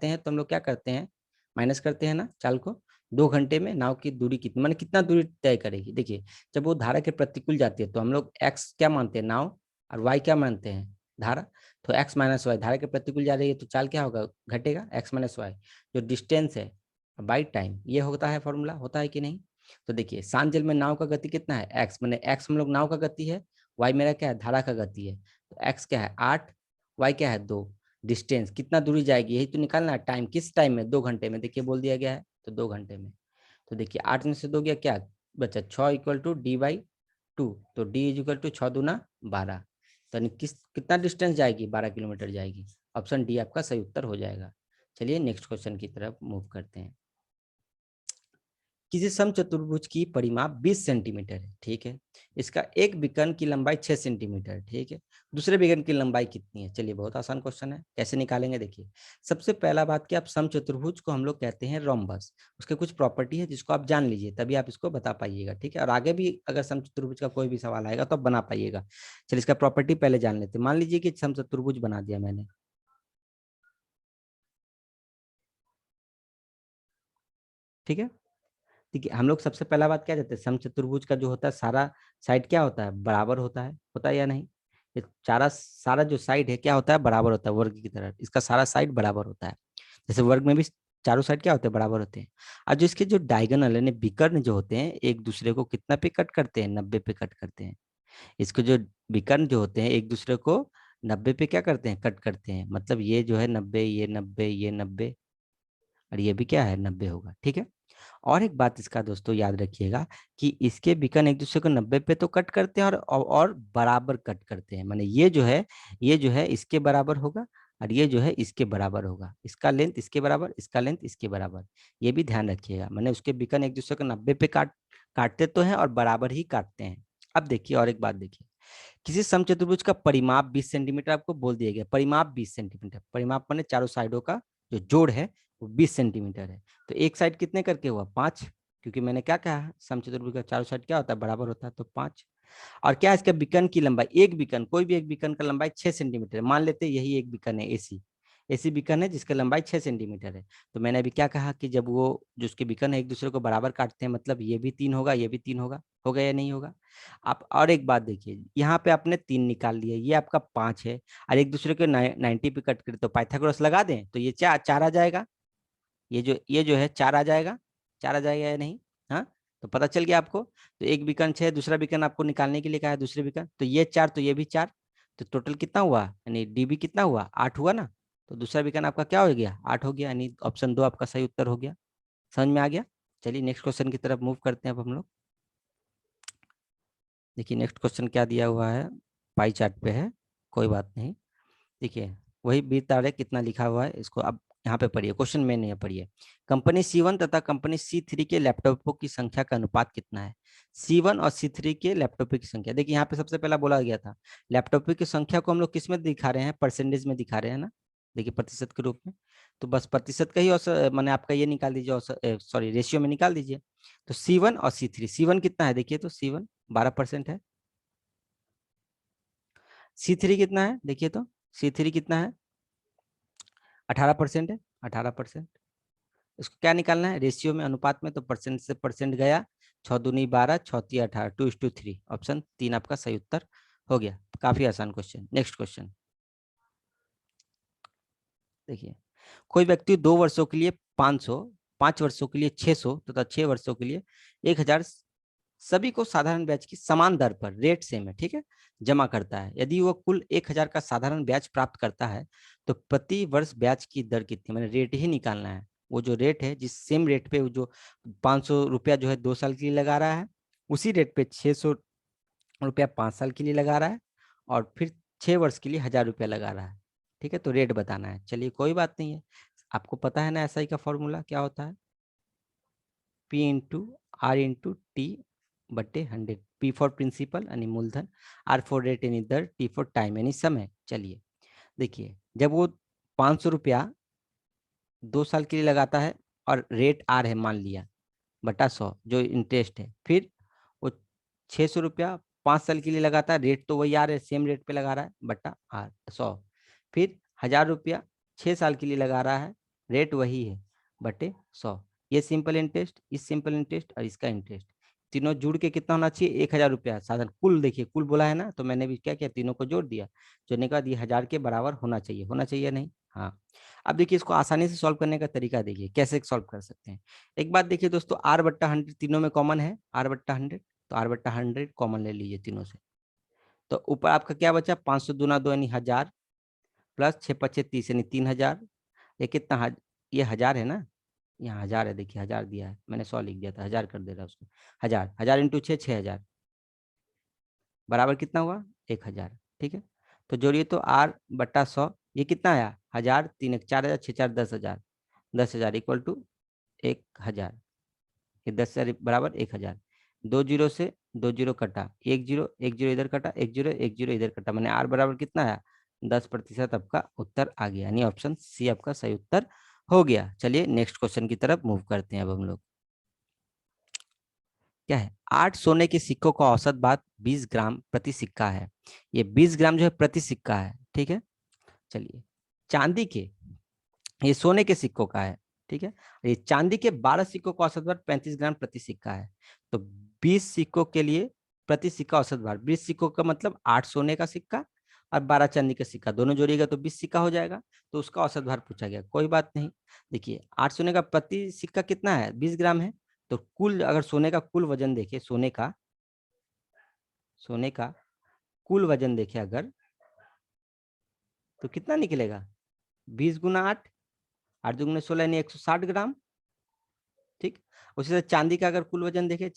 हैं तो हम लोग क्या करते हैं, माइनस करते हैं ना चाल को। 2 घंटे में नाव की दूरी कितनी, माने कितना दूरी तय करेगी। देखिए जब वो धारा के प्रतिकूल जाती है तो हम लोग एक्स क्या मानते हैं नाव, और वाई क्या मानते हैं धारा। तो एक्स माइनस वाई, धारा के प्रतिकूल जा रही है तो चाल क्या होगा घटेगा, एक्स माइनस वाई। जो डिस्टेंस है बाई टाइम, ये होता है फॉर्मूला, होता है कि नहीं। तो देखिए शांत जल में नाव का गति कितना है एक्स, मैंने एक्स हम लोग नाव का गति है, वाई मेरा क्या है धारा का गति है। तो एक्स क्या है 8, वाई क्या है 2, डिस्टेंस कितना दूरी जाएगी यही तो निकालना है। टाइम किस टाइम में 2 घंटे में, देखिए बोल दिया गया है तो 2 घंटे में। तो देखिए 8 में से 2 गया क्या बचा 6 = D/2, तो D = 6 दूना 12। तो कितना डिस्टेंस जाएगी, 12 किलोमीटर जाएगी। ऑप्शन डी आपका सही उत्तर हो जाएगा। चलिए नेक्स्ट क्वेश्चन की तरफ मूव करते हैं। किसी समचतुर्भुज की परिमाप 20 सेंटीमीटर है, ठीक है। इसका एक विकर्ण की लंबाई 6 सेंटीमीटर, ठीक है। दूसरे विकर्ण की लंबाई कितनी है? चलिए बहुत आसान क्वेश्चन है, कैसे निकालेंगे देखिए। सबसे पहला बात कि आप समचतुर्भुज को हम लोग कहते हैं रोम्बस। उसके कुछ प्रॉपर्टी है जिसको आप जान लीजिए, तभी आप इसको बता पाइएगा, ठीक है। और आगे भी अगर समचतुर्भुज का कोई भी सवाल आएगा तो आप बना पाइएगा। चलिए इसका प्रॉपर्टी पहले जान लेते हैं। मान लीजिए कि समचतुर्भुज बना दिया मैंने, ठीक है। ठीक है, हम लोग सबसे पहला बात क्या कहते हैं, समचतुर्भुज का जो होता है सारा साइड क्या होता है, बराबर होता है या नहीं। ये सारा जो साइड है क्या होता है, बराबर होता है, वर्ग की तरह इसका सारा साइड बराबर होता है। जैसे वर्ग में भी चारों साइड क्या होते हैं, बराबर होते हैं। और जो इसके जो डायगोनल यानी विकर्ण जो होते हैं, एक दूसरे को कितना पे कट करते हैं, 90 पे कट करते हैं। इसके जो विकर्ण जो होते हैं एक दूसरे को 90 पे क्या करते हैं, कट करते हैं। मतलब ये जो है 90, ये 90, ये 90, और ये भी क्या है, 90 होगा, ठीक है। और एक बात इसका दोस्तों याद रखिएगा कि इसके बीकन एक दूसरे को 90 पे तो कट करते हैं और बराबर कट करते हैं। माने ये जो है इसके बराबर होगा, और ये जो है इसके बराबर होगा। इसका लेंथ इसके बराबर, इसका लेंथ इसके बराबर। ये भी ध्यान रखिएगा, माने उसके बीकन एक दूसरे को 90 पे काटते तो हैं और बराबर ही काटते हैं। अब देखिए और एक बात देखिए, किसी समचतुर्भुज का परिमाप 20 सेंटीमीटर आपको बोल दिया गया। परिमाप 20 सेंटीमीटर, परिमाप माने चारों साइडों का जो जोड़ है वो 20 सेंटीमीटर है। तो एक साइड कितने करके हुआ, 5, क्योंकि मैंने क्या कहा समचतुर्भुज का चारों साइड क्या होता है, बराबर होता है, तो 5। और क्या इसका विकर्ण की लंबाई, एक विकर्ण कोई भी एक विकर्ण का लंबाई 6 सेंटीमीटर है। मान लेते हैं यही एक विकर्ण है, एसी एसी विकर्ण है जिसकी लंबाई 6 सेंटीमीटर है। तो मैंने अभी क्या कहा कि जब वो जो उसके विकर्ण है एक दूसरे को बराबर काटते हैं, मतलब ये भी 3 होगा, ये भी 3 होगा या नहीं होगा। आप और एक बात देखिए, यहाँ पे आपने 3 निकाल लिया, ये आपका 5 है, और एक दूसरे को 90 पे कट करे तो पाइथागोरस लगा दें तो ये 4 आ जाएगा। ये जो है 4 आ जाएगा, 4 आ जाएगा या नहीं। हाँ, तो पता चल गया आपको। तो एक विकर्ण 6, दूसरा विकर्ण आपको निकालने के लिए कहा है, दूसरे विकर्ण तो ये 4, तो ये भी 4। तो टोटल कितना हुआ, यानी डीबी कितना हुआ, 8 हुआ ना। तो दूसरा विकर्ण आपका क्या हो गया, 8 हो गया, यानी ऑप्शन 2 आपका सही उत्तर हो गया। समझ में आ गया। चलिए नेक्स्ट क्वेश्चन की तरफ मूव करते हैं अब हम लोग। देखिए नेक्स्ट क्वेश्चन क्या दिया हुआ है, पाई चार्ट पे है, कोई बात नहीं। देखिए वही 20 तारे कितना लिखा हुआ है, इसको अब यहाँ पे पढ़िए, क्वेश्चन में नहीं है, पढ़िए। कंपनी C1 तथा कंपनी C3 के लैपटॉपों की संख्या का अनुपात कितना है। C1 और C3 के लैपटॉपों की संख्या, देखिए यहाँ पे सबसे पहला बोला गया था लैपटॉपों की संख्या को हम लोग किस में दिखा रहे हैं, परसेंटेज में दिखा रहे हैं ना। देखिए प्रतिशत के रूप में, तो बस प्रतिशत का ही औसत मैंने आपका ये निकाल दीजिए, सॉरी रेशियो में निकाल दीजिए। तो C1 और C3, C1 कितना है देखिए, तो C1 12% है। C3 कितना है देखिए, तो C3 कितना है, 18% है, 18%। इसको क्या निकालना है, रेशियो में, अनुपात में, तो परसेंट से परसेंट गया, 6 दूनी 12, 6 18, 2:3। ऑप्शन 3 आपका सही उत्तर हो गया। काफी आसान क्वेश्चन। नेक्स्ट क्वेश्चन देखिए, कोई व्यक्ति 2 वर्षों के लिए 500, 5 वर्षों के लिए 600 तथा 6 वर्षों के लिए 1000 सभी को साधारण ब्याज की समान दर पर, रेट सेम है, ठीक है, जमा करता है। यदि वो कुल 1000 का साधारण ब्याज प्राप्त करता है तो प्रति वर्ष ब्याज की दर कितनी, मैंने रेट ही निकालना है। वो जो रेट है, जिस सेम रेट पे वो जो 500 रुपया जो है 2 साल के लिए लगा रहा है, उसी रेट पे 600 रुपया 5 साल के लिए लगा रहा है, और फिर 6 वर्ष के लिए 1000 रुपया लगा रहा है, ठीक है। तो रेट बताना है। चलिए कोई बात नहीं है, आपको पता है ना SI का फॉर्मूला क्या होता है, P/R/T/100। P फॉर प्रिंसिपल यानी मूलधन, R फॉर रेट यानी दर, T फॉर टाइम यानी समय। चलिए देखिए, जब वो 500 रुपया 2 साल के लिए लगाता है और रेट R है मान लिया, बटा 100 जो इंटरेस्ट है, फिर वो 600 रुपया 5 साल के लिए लगाता है, रेट तो वही R है, सेम रेट पे लगा रहा है, बटा R 100। फिर 1000 रुपया 6 साल के लिए लगा रहा है, रेट वही है, बटे 100। ये सिंपल इंटरेस्ट, इस सिंपल इंटरेस्ट और इसका इंटरेस्ट, तीनों जुड़ के कितना होना चाहिए, 1000 रुपया साधारण कुल। देखिए कुल बोला है ना, तो मैंने भी क्या किया, तीनों को जोड़ दिया, जोड़ने के बाद ये 1000 के बराबर होना चाहिए नहीं। हाँ, अब देखिए इसको आसानी से सॉल्व करने का तरीका देखिए कैसे सॉल्व कर सकते हैं। एक बात देखिए दोस्तों, R/100 तीनों में कॉमन है, R/100, तो R/100 कॉमन ले लीजिए तीनों से। तो ऊपर आपका क्या बचा, 500 दूना 2 यानी 1000, प्लस 6×5 30 यानी 3000। ये कितना ये 1000 है ना, यहाँ 1000 है, देखिए 1000 दिया है, मैंने 100 लिख दिया था, 1000 कर दे रहा है उसको। 1000 1000 इंटू 6 6000, बराबर कितना हुआ, 1000, ठीक है। तो जोड़िए तो r बटा 100, ये कितना आया 1000, 3 1 4000, 6 4 10,000, 10,000 इक्वल टू 1000, ये 10,000 बराबर 1000। 2 जीरो से 2 जीरो कटा, 1 जीरो, 1 जीरो इधर कटा, 1 जीरो, 1 जीरो इधर कटा, मैंने r बराबर कितना आया 10% आपका उत्तर आ गया, यानी ऑप्शन सी आपका सही उत्तर हो गया। चलिए नेक्स्ट क्वेश्चन की तरफ मूव करते हैं अब हम लोग। क्या है, 8 सोने के सिक्कों का औसत भार 20 ग्राम प्रति सिक्का है। ये 20 ग्राम जो है प्रति सिक्का है, ठीक है। चलिए चांदी के, ये सोने के सिक्कों का है, ठीक है। ये चांदी के 12 सिक्कों का औसत भार 35 ग्राम प्रति सिक्का है। तो 20 सिक्कों के लिए प्रति सिक्का औसत भार, 20 सिक्कों का मतलब 8 सोने का सिक्का और 12 चांदी का सिक्का, दोनों जोड़िएगा तो 20 सिक्का हो जाएगा। तो उसका औसत भार पूछा गया, कोई बात नहीं। देखिए 8 सोने का प्रति सिक्का कितना है 20 ग्राम है। तो कुल अगर सोने का कुल वजन देखे, सोने का कुल वजन देखे अगर, तो कितना निकलेगा 20 गुना 8, 8 दुगुने 16 यानी 160 ग्राम, ठीक। उसी तरह चांदी का अगर कुल वजन देखे,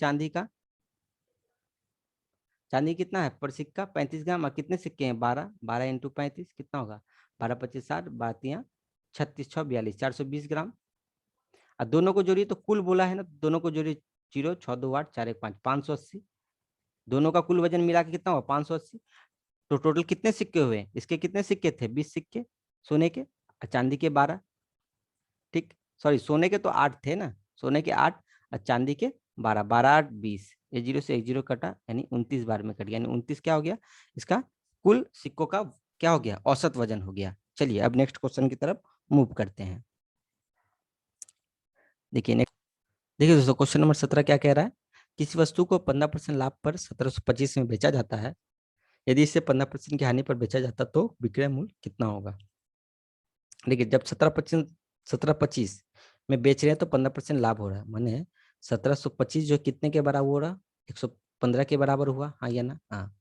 चांदी कितना है पर सिक्का 35 ग्राम, और कितने सिक्के हैं 12, 12 इंटू 35 कितना होगा 12 25 60, 32 36 6 42, 420 ग्राम। और दोनों को जोड़िए तो कुल बोला है ना, दोनों को जोड़िए 0 6 2 8 4 1 5, 580। दोनों का कुल वजन मिला के कितना हुआ 580। तो टोटल कितने सिक्के हुए, इसके कितने सिक्के थे 20 सिक्के सोने के, और चांदी के 12, ठीक। सॉरी सोने के तो 8 थे ना, सोने के 8 और चांदी के 12, 12 8 20, ये 0 से 1 0 कटा, यानी 29 बार में कट गया, यानी 29 क्या हो गया इसका कुल सिक्कों का क्या हो गया औसत वजन हो गया। चलिए अब नेक्स्ट क्वेश्चन की तरफ मूव करते हैं। देखिए नेक्स्ट, देखिए दोस्तों क्वेश्चन नंबर 17 क्या कह रहा है, किसी वस्तु को 15% लाभ पर 1725 में बेचा जाता है, यदि इसे 15% की हानि पर बेचा जाता तो विक्रय मूल्य कितना होगा। देखिए जब 1725 में बेच रहे हैं तो 15% लाभ हो रहा है, माने 1725 जो कितने के बराबर हो रहा 115 के बराबर हुआ, हाँ या ना, हाँ।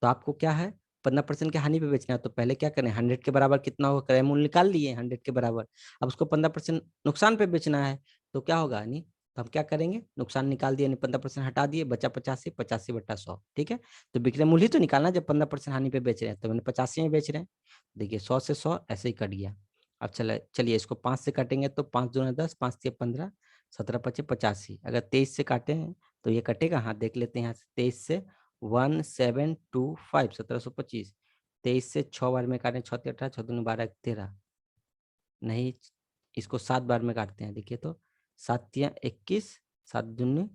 तो आपको क्या है 15% की हानि पे बेचना है, तो पहले क्या करें 100 के बराबर कितना होगा क्रय मूल्य निकाल लिए 100 के बराबर। अब उसको 15% नुकसान पे बेचना है, तो क्या होगा यानी, तो हम क्या करेंगे नुकसान निकाल दिए, 15% हटा दिए, बचा 85, 85 बटा 100, ठीक है। तो विक्रय मूल्य तो निकालना, जब 15% हानि पे बेच रहे हैं तो मैंने 85 में बेच रहे हैं। देखिए 100 से 100 ऐसे ही कट गया। अब चलिए इसको 5 से काटेंगे तो 5 दूना 10, 5 से 15, 17 पचे 85। अगर 23 से काटे हैं तो ये कटेगा, हाँ देख लेते हैं यहाँ से, 23 से 1725, 1725, 23 से 6 बार में काटें, 6 18, 6 दूनी 12 13, नहीं इसको 7 बार में काटते हैं, देखिए तो 7 तिया 21, 7 दूनी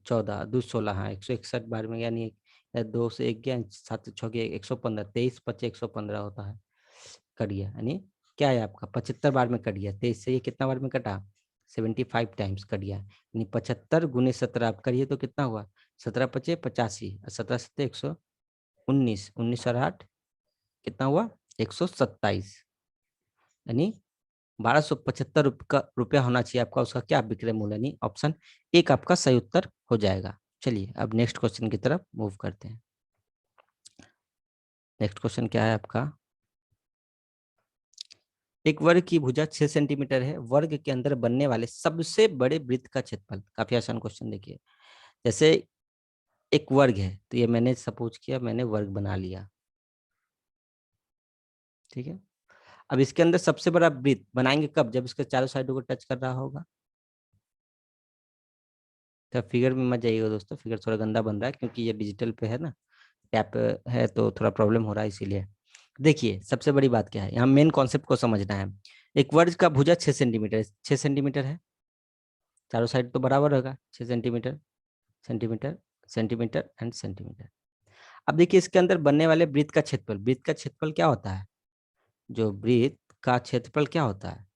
14, 2 16, हाँ 161 बार में, यानी 2 से 1 गया, 7 से 6 गया 115, 23 पचे 115 होता है, कट गया, यानी क्या है आपका 75 बार में कट गया। 23 से ये कितना बार में कटा 75 टाइम्स कट गया, यानी 75 गुने 17 आप करिए तो कितना हुआ 17 पचे 85, 17 सत्ते 119, 19 और 8 कितना हुआ 127, यानी 1275 रुपया होना चाहिए आपका उसका क्या विक्रय मूल्य, यानी ऑप्शन एक आपका सही उत्तर हो जाएगा। चलिए अब नेक्स्ट क्वेश्चन की तरफ मूव करते हैं। नेक्स्ट क्वेश्चन क्या है आपका, एक वर्ग की भुजा 6 सेंटीमीटर है, वर्ग के अंदर बनने वाले सबसे बड़े वृत्त का क्षेत्रफल, काफी आसान क्वेश्चन। देखिए जैसे एक वर्ग है, तो ये मैंने सपोज किया, मैंने वर्ग बना लिया, ठीक है। अब इसके अंदर सबसे बड़ा वृत्त बनाएंगे कब, जब इसके चारों साइडों को टच कर रहा होगा। तो फिगर में मत जाइएगा दोस्तों, फिगर थोड़ा गंदा बन रहा है क्योंकि ये डिजिटल पे है ना, टैप है तो थोड़ा प्रॉब्लम हो रहा है इसीलिए। देखिए सबसे बड़ी बात क्या है, यहाँ मेन कॉन्सेप्ट को समझना है। एक वर्ग का भुजा 6 सेंटीमीटर, 6 सेंटीमीटर है, चारों साइड तो बराबर होगा 6 centimetre, centimetre, centimetre and centimetre. अब देखिए इसके अंदर बनने वाले वृत्त का क्षेत्रफल, वृत्त का क्षेत्रफल क्या होता है, जो वृत्त का क्षेत्रफल क्या होता है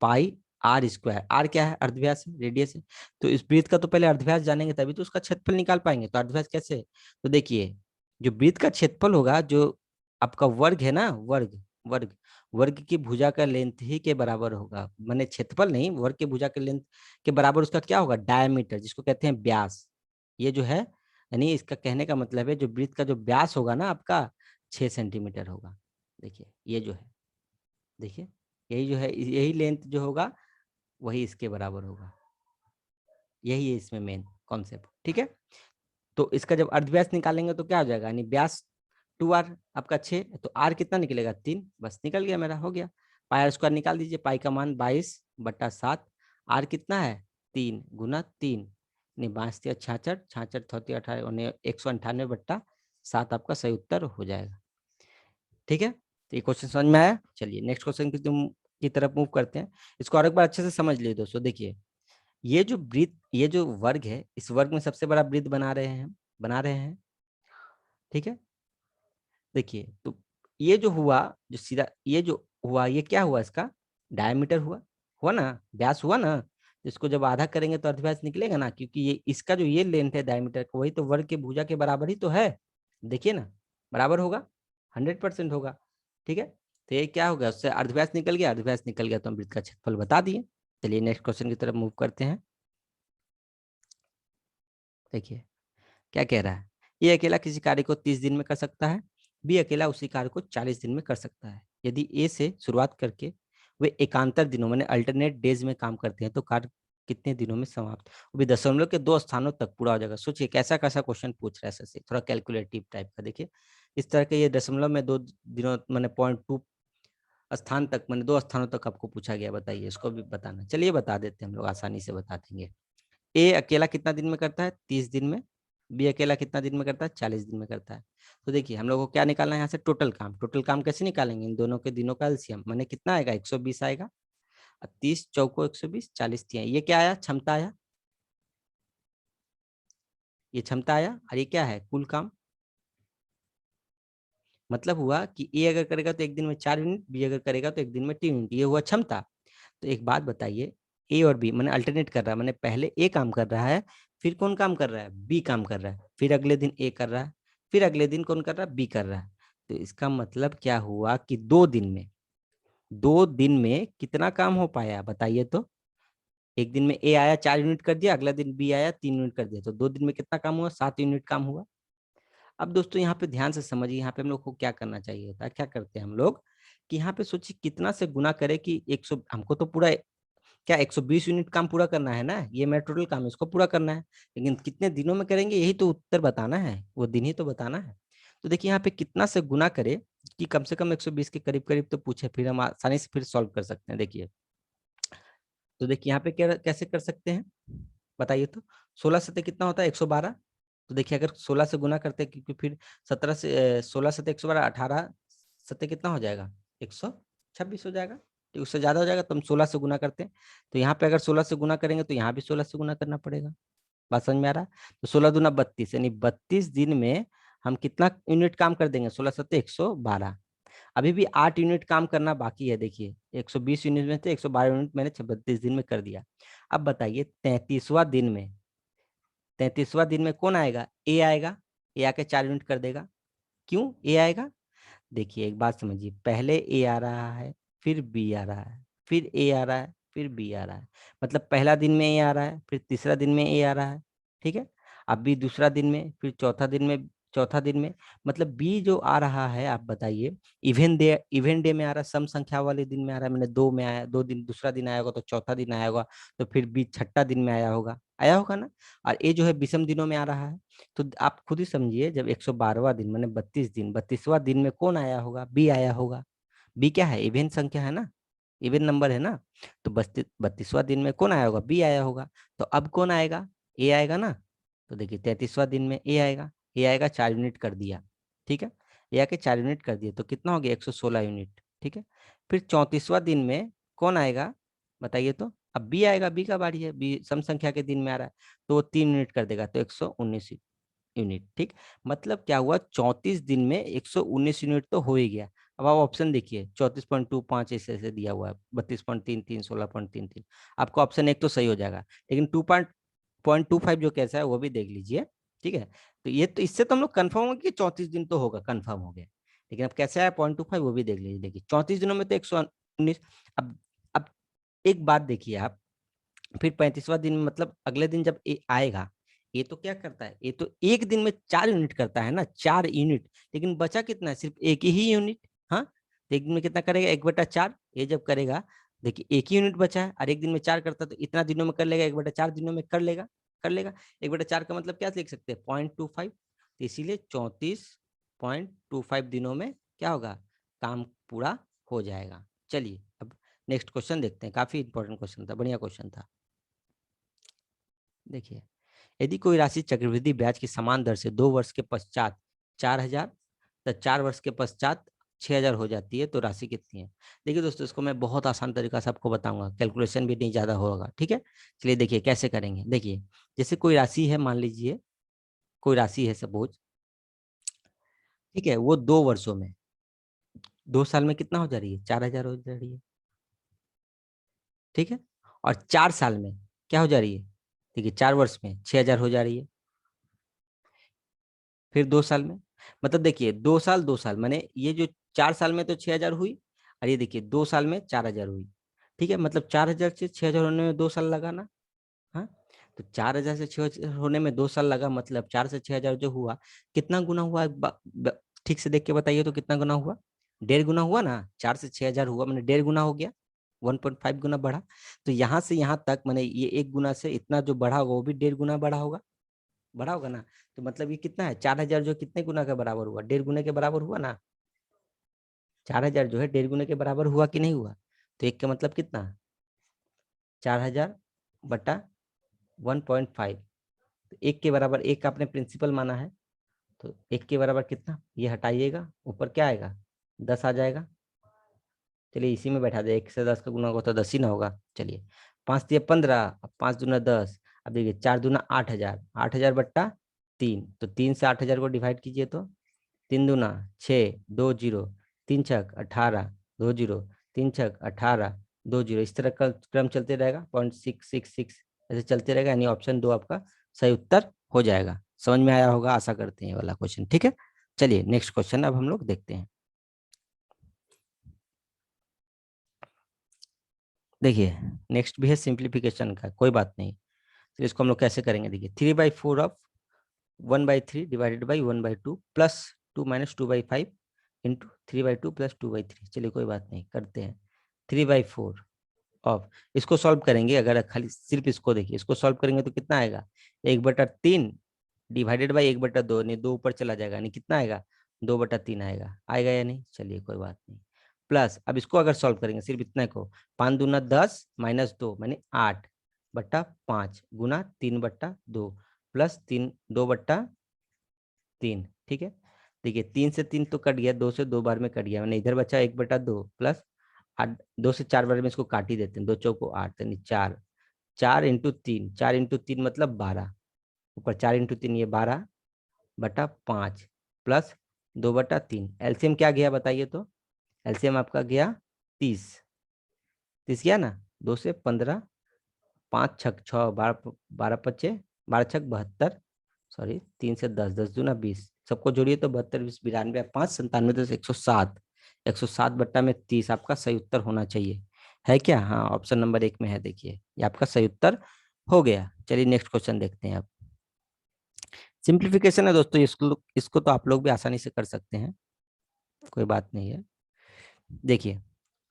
पाई आर स्क्वायर, आर क्या है अर्धव्यास है, रेडियस है। तो इस वृत्त का तो पहले अर्धव्यास जानेंगे तभी तो उसका क्षेत्रफल निकाल पाएंगे, तो अर्धव्यास कैसे, तो देखिए जो वृत्त का क्षेत्रफल होगा, जो आपका वर्ग है ना, वर्ग वर्ग की भुजा का लेंथ ही के बराबर होगा, माने क्षेत्रफल नहीं, वर्ग की भुजा के लेंथ के बराबर उसका क्या होगा डायमीटर, जिसको कहते हैं व्यास। ये जो है यानी इसका कहने का मतलब है जो वृत्त का जो व्यास होगा ना आपका 6 सेंटीमीटर होगा। देखिए ये जो है, देखिए यही जो है, यही लेंथ जो होगा वही इसके बराबर होगा, यही है इसमें मेन कॉन्सेप्ट, ठीक है। तो इसका जब अर्धव्यास निकालेंगे तो क्या हो जाएगा, यानी व्यास 2r आपका 6, तो r कितना निकलेगा 3, बस निकल गया मेरा, हो गया। पाई आर स्क्वायर निकाल दीजिए, पाई का मान 22/7, r कितना है 3 गुना 3, नहीं 22 66, 66 थौती 18 198/7 आपका सही उत्तर हो जाएगा। ठीक है, तो ये क्वेश्चन समझ में आया। चलिए नेक्स्ट क्वेश्चन की तरफ मूव करते हैं। इसको और एक बार अच्छे से समझ लीजिए दोस्तों। देखिए ये जो वर्ग है, इस वर्ग में सबसे बड़ा वृत्त बना रहे हैं। ठीक है, देखिए तो ये जो हुआ, जो सीधा ये जो हुआ, ये क्या हुआ, इसका डायमीटर हुआ ना, व्यास हुआ ना। तो इसको जब आधा करेंगे तो अर्धव्यास निकलेगा ना, क्योंकि ये इसका जो ये लेंथ है डायमीटर का, वही तो वर्ग के भुजा के बराबर ही तो है। देखिए ना, बराबर होगा, 100% होगा। ठीक है, तो ये क्या होगा, उससे अर्धव्यास निकल गया, अर्धव्यास निकल गया तो हम वृत्त का क्षेत्रफल बता दिए। चलिए नेक्स्ट क्वेश्चन की तरफ मूव करते हैं। देखिए क्या कह रहा है, ये अकेला किसी कार्य को 30 दिन में कर सकता है, बी अकेला उसी कार्य को 40 दिन में कर सकता है। यदि ए से शुरुआत करके वे एकांतर दिनों मैंने अल्टरनेट डेज में काम करते हैं तो कार्य कितने दिनों में समाप्त, वो भी दशमलव के 2 स्थानों तक पूरा हो जाएगा। सोचिए कैसा कैसा क्वेश्चन पूछ रहा है सर से, थोड़ा कैलकुलेटिव टाइप का। देखिए इस तरह के ये दशमलव में 2 दिनों मैंने 0.2 स्थान तक मैंने 2 स्थानों तक आपको पूछा गया, बताइए इसको भी बताना। चलिए बता देते हैं हम लोग, आसानी से बता देंगे। ए अकेला कितना दिन में करता है 30 दिन में, बी अकेला कितना दिन में करता है 40 दिन में करता है। तो देखिए हम लोग को क्या निकालना है यहाँ से, टोटल काम कैसे निकालेंगे, इन दोनों के दिनों का एलसीएम, मैंने कितना आएगा 120 आएगा, 30 चौको 120, 40 दिया, ये क्या आया क्षमता आया, ये क्षमता आया, और ये क्या है कुल काम। मतलब हुआ कि ए अगर करेगा तो एक दिन में 4 यूनिट, बी अगर करेगा तो एक दिन में 3 यूनिट, ये हुआ क्षमता। तो एक बात बताइए, ए और बी मैंने अल्टरनेट कर रहा है, मैंने पहले ए काम कर रहा है, फिर कौन काम कर रहा है, बी काम कर रहा है, फिर अगले दिन ए कर रहा है, फिर अगले दिन कौन कर रहा है, बी कर रहा है। तो इसका मतलब क्या हुआ कि 2 दिन में कितना काम हो पाया बताइए तो। एक दिन में ए आया 4 यूनिट कर दिया, अगला दिन बी आया 3 यूनिट कर दिया, तो 2 दिन में कितना काम हुआ, 7 यूनिट काम हुआ। अब दोस्तों यहाँ पे ध्यान से समझिए, यहाँ पे हम लोग को क्या करना चाहिए होता है, क्या करते हैं हम लोग कि यहाँ पे सोचिए कितना से गुना करे कि 100, हमको तो पूरा क्या 120 यूनिट काम पूरा करना है ना, ये मेरा टोटल काम है, इसको पूरा करना है, लेकिन कितने दिनों में करेंगे यही तो उत्तर बताना है, वो दिन ही तो बताना है। तो देखिए यहाँ पे कितना से गुना करे कि कम से कम 120 के करीब करीब तो पूछे, फिर हम आसानी से फिर सॉल्व कर सकते हैं। देखिए तो देखिए यहाँ पे क्या कैसे कर सकते हैं बताइए तो, 16 सतह कितना होता है 112। तो देखिए अगर 16 से गुना करते हैं, क्योंकि फिर 17 से 16 सतह 112, 18 सतह कितना हो जाएगा 126 हो जाएगा, ठीक उससे ज्यादा हो जाएगा, तो हम 16 से गुना करते हैं। तो यहाँ पे अगर 16 से गुना करेंगे तो यहाँ भी 16 से गुना करना पड़ेगा। बात समझ में आ रहा है, तो 16 दूना 32, यानी 32 दिन में हम कितना यूनिट काम कर देंगे, 16 सतह 112। अभी भी 8 यूनिट काम करना बाकी है। देखिए 120 यूनिट में से 112 यूनिट मैंने 32 दिन में कर दिया। अब बताइए 33वां दिन में कौन आएगा, ए आएगा, ए आके 4 यूनिट कर देगा। क्यों ए आएगा, देखिए एक बात समझिए, पहले ए आ रहा है, फिर बी आ रहा है, फिर ए आ रहा है, फिर बी आ रहा है, मतलब पहला दिन में ए आ रहा है, फिर तीसरा दिन में ए आ रहा है। ठीक है, अब भी दूसरा दिन में, फिर चौथा दिन में, मतलब बी जो आ रहा है आप बताइए, इवेंट डे में आ रहा है, सम संख्या वाले दिन में आ रहा है, मैंने 2 में आया, 2 दिन दूसरा दिन आया होगा तो चौथा दिन आया होगा, तो फिर बी छठा दिन में आया होगा ना। और ए जो है विषम दिनों में आ रहा है। तो आप खुद ही समझिए, जब 112वां दिन मैंने 32 दिन, 32वां दिन में कौन आया होगा, बी आया होगा। बी क्या है, इवेंट संख्या है ना, इवेंट नंबर है ना। तो 32वां दिन में कौन आया होगा, बी आया होगा। तो अब कौन आएगा, ए आएगा ना। तो देखिए 33वां दिन में ए आएगा 4 यूनिट कर दिया। ठीक है, ए आके 4 यूनिट कर दिया, तो कितना हो गया 116 यूनिट। ठीक है, फिर 34वां दिन में कौन आएगा बताइए तो, अब बी आएगा, बी का बारी है, बी सम संख्या के दिन में आ रहा है, तो वो 3 यूनिट कर देगा, तो 119 यूनिट। ठीक, मतलब क्या हुआ 34 दिन में 119 यूनिट तो हो ही गया। अब आप ऑप्शन देखिए, 34.25 ऐसे ऐसे दिया हुआ है, 32.33, 16.33, आपको ऑप्शन एक तो सही हो जाएगा, लेकिन 2.25 जो कैसा है वो भी देख लीजिए। ठीक है, तो ये तो इससे तो हम लोग कंफर्म हो गया कि 34 दिन तो होगा, कंफर्म हो गया। लेकिन अब कैसे आया 0.25 वो भी देख लीजिए। देखिए 34 दिनों में तो 119। अब एक बात देखिए आप, फिर 35वां दिन मतलब अगले दिन जब ए आएगा, ये तो क्या करता है, ये तो एक दिन में 4 यूनिट करता है ना, 4 यूनिट, लेकिन बचा कितना है, सिर्फ एक ही यूनिट। हाँ, तो एक दिन में कितना करेगा 1/4, ये जब करेगा, देखिए एक ही यूनिट बचा है, और एक दिन में 4 करता है, तो इतना दिनों में कर लेगा, 1/4 दिनों में कर लेगा। 1/4 का मतलब क्या लिख सकते हैं 0.25, तो इसीलिए 34 0.25 दिनों में क्या होगा, काम पूरा हो जाएगा। चलिए अब नेक्स्ट क्वेश्चन देखते हैं, काफी इंपॉर्टेंट क्वेश्चन था, बढ़िया क्वेश्चन था। देखिए, यदि कोई राशि चक्रवृद्धि ब्याज की समान दर से 2 वर्ष के पश्चात 4,000 तो 4 वर्ष के पश्चात 6,000 हो जाती है, तो राशि कितनी है। देखिए दोस्तों, इसको मैं बहुत आसान तरीका से आपको बताऊंगा, कैलकुलेशन भी नहीं ज्यादा होगा, ठीक है। चलिए देखिए कैसे करेंगे। देखिए, जैसे कोई राशि है, मान लीजिए कोई राशि है सपोज, ठीक है, वो 2 वर्षों में, 2 साल में कितना हो जा रही है, 4,000 हो जा रही है, ठीक है। और 4 साल में क्या हो जा रही है, देखिए 4 वर्ष में 6,000 हो जा रही है। फिर 2 साल में, मतलब देखिए 2 साल माने ये जो 4 साल में तो 6,000 हुई, और ये देखिए 2 साल में 4,000 हुई, ठीक है। मतलब 4,000 से 6,000 होने में 2 साल लगा ना। हाँ, तो 4,000 से 6,000 होने में 2 साल लगा, मतलब 4 से 6,000 जो हुआ, कितना गुना हुआ, ठीक से देख के बताइए तो कितना गुना हुआ, 1.5 गुना हुआ ना। 4 से 6,000 हुआ मैंने 1.5 गुना हो गया, 1.5 गुना बढ़ा। तो यहाँ से यहाँ तक मैंने ये 1 गुना से इतना जो बढ़ा होगा वो भी 1.5 गुना बढ़ा होगा, बढ़ा होगा ना। तो मतलब ये कितना है, 4,000 जो कितने गुना के बराबर हुआ, 1.5 गुने के बराबर हुआ ना। 4,000 जो है 1.5 गुने के बराबर हुआ कि नहीं हुआ। तो एक का मतलब कितना, 4,000 बटा 1.5, तो एक के बराबर, एक आपने प्रिंसिपल माना है, तो एक के बराबर कितना, ये हटाइएगा, ऊपर क्या आएगा, 10 आ जाएगा। चलिए इसी में बैठा दे, 1 से 10 का गुना होगा तो 10 ही ना होगा। चलिए 5 दिया 15, अब 5 दूना 10, अब देखिए 4 दूना 8,000, 8,000 बट्टा 3, तो 3 से 8,000 को डिवाइड कीजिए तो 3 दूना 6, 2 जीरो, 3 छक 18, 2 जीरो, 3 छक 18, 2 जीरो, इस तरह का क्रम चलते रहेगा, 0.666 ऐसे चलते रहेगा, यानी ऑप्शन 2 आपका सही उत्तर हो जाएगा। समझ में आया होगा, आशा करते हैं ये वाला क्वेश्चन, ठीक है। चलिए नेक्स्ट क्वेश्चन अब हम लोग देखते हैं। देखिए नेक्स्ट भी है सिंप्लीफिकेशन का, कोई बात नहीं। तो इसको हम लोग कैसे करेंगे, देखिए 3/4 of 1/3 divided by 1/2 plus 2 minus 2/5 into 3/2 plus 2/3। चलिए कोई बात नहीं, करते हैं। 3/4 ऑफ, इसको सॉल्व करेंगे, अगर खाली सिर्फ इसको देखिए, इसको सॉल्व करेंगे तो कितना आएगा, 1/3 डिवाइडेड बाई 1/2, नहीं 2 ऊपर चला जाएगा, नहीं कितना आएगा, 2/3 आएगा, आएगा या नहीं। चलिए कोई बात नहीं, प्लस अब इसको अगर सॉल्व करेंगे सिर्फ इतना को, 5 दूना 10 माइनस 2 मैंने 8/5 गुना 3/2 प्लस 2/3, ठीक है। देखिए 3 से 3 तो कट गया, 2 से 2 बार में कट गया, मैंने इधर बचा 1/2 प्लस 2 से 4 बार में इसको काट ही देते हैं, 2 चौको 8 यानी 4, 4 इंटू 3, 4 इंटू 3 मतलब 12, ऊपर 4 इंटू 3 ये 12/5 प्लस 2/3, एलसीएम क्या गया बताइए तो, एलसीएम आपका गया 30, 30 गया ना, 2 से 15, 5 छक 6, 12, 12 12 छक 72, सॉरी 3 से 10, 10 दूना 20, सबको जोड़िए तो 72, 20, 92, 5 97, तो 107, 107 बट्टा में 30 आपका सही उत्तर होना चाहिए, है क्या। हाँ, ऑप्शन नंबर 1 में है, देखिए ये आपका सही उत्तर हो गया। चलिए नेक्स्ट क्वेश्चन देखते हैं अब। सिंप्लीफिकेशन है दोस्तों, इसको इसको तो आप लोग भी आसानी से कर सकते हैं, कोई बात नहीं है। देखिए,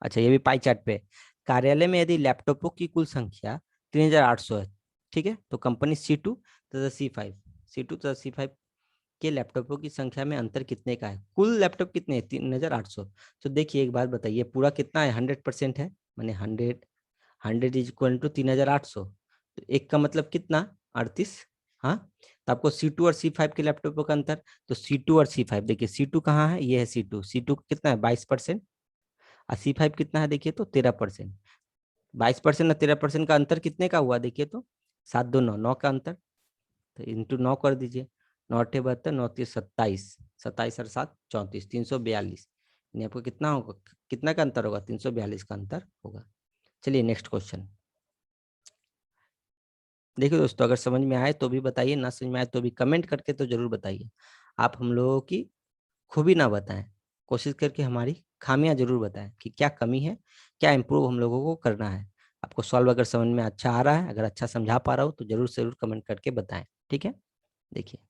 अच्छा ये भी पाई चार्ट पे, कार्यालय में यदि लैपटॉपों की कुल संख्या 3,800 है, ठीक है, तो कंपनी C2 तथा C5 के लैपटॉपों की संख्या में अंतर कितने का है, कुल लैपटॉप कितने हैं 3,800। तो देखिए एक बात बताइए, पूरा कितना है, 100% है, मैंने 100 इज इक्वल टू 3,800, तो एक का मतलब कितना, 38। हाँ, तो आपको C2 और C5 के लैपटॉपों का अंतर, तो C2 और C5, देखिए C2 कहाँ है, ये है C2 कितना है 22%, और C5 कितना है देखिए तो 13%। 22% और 13% का अंतर कितने का हुआ देखिए तो, 7 2 9, 9 का अंतर, तो इंटू 9 कर दीजिए, 9 8 72, 9 3 27, 27 और 7 34, 342, यानी आपको कितना होगा, कितना का अंतर होगा, 342 का अंतर होगा। चलिए नेक्स्ट क्वेश्चन देखिए दोस्तों, अगर समझ में आए तो भी बताइए, ना समझ में आए तो भी कमेंट करके तो जरूर बताइए। आप हम लोगों की खूबी ना बताएं, कोशिश करके हमारी खामियां जरूर बताएं कि क्या कमी है, क्या इम्प्रूव हम लोगों को करना है। आपको सॉल्व अगर समझ में अच्छा आ रहा है, अगर अच्छा समझा पा रहा हो तो जरूर से जरूर कमेंट करके बताएं, ठीक है। देखिए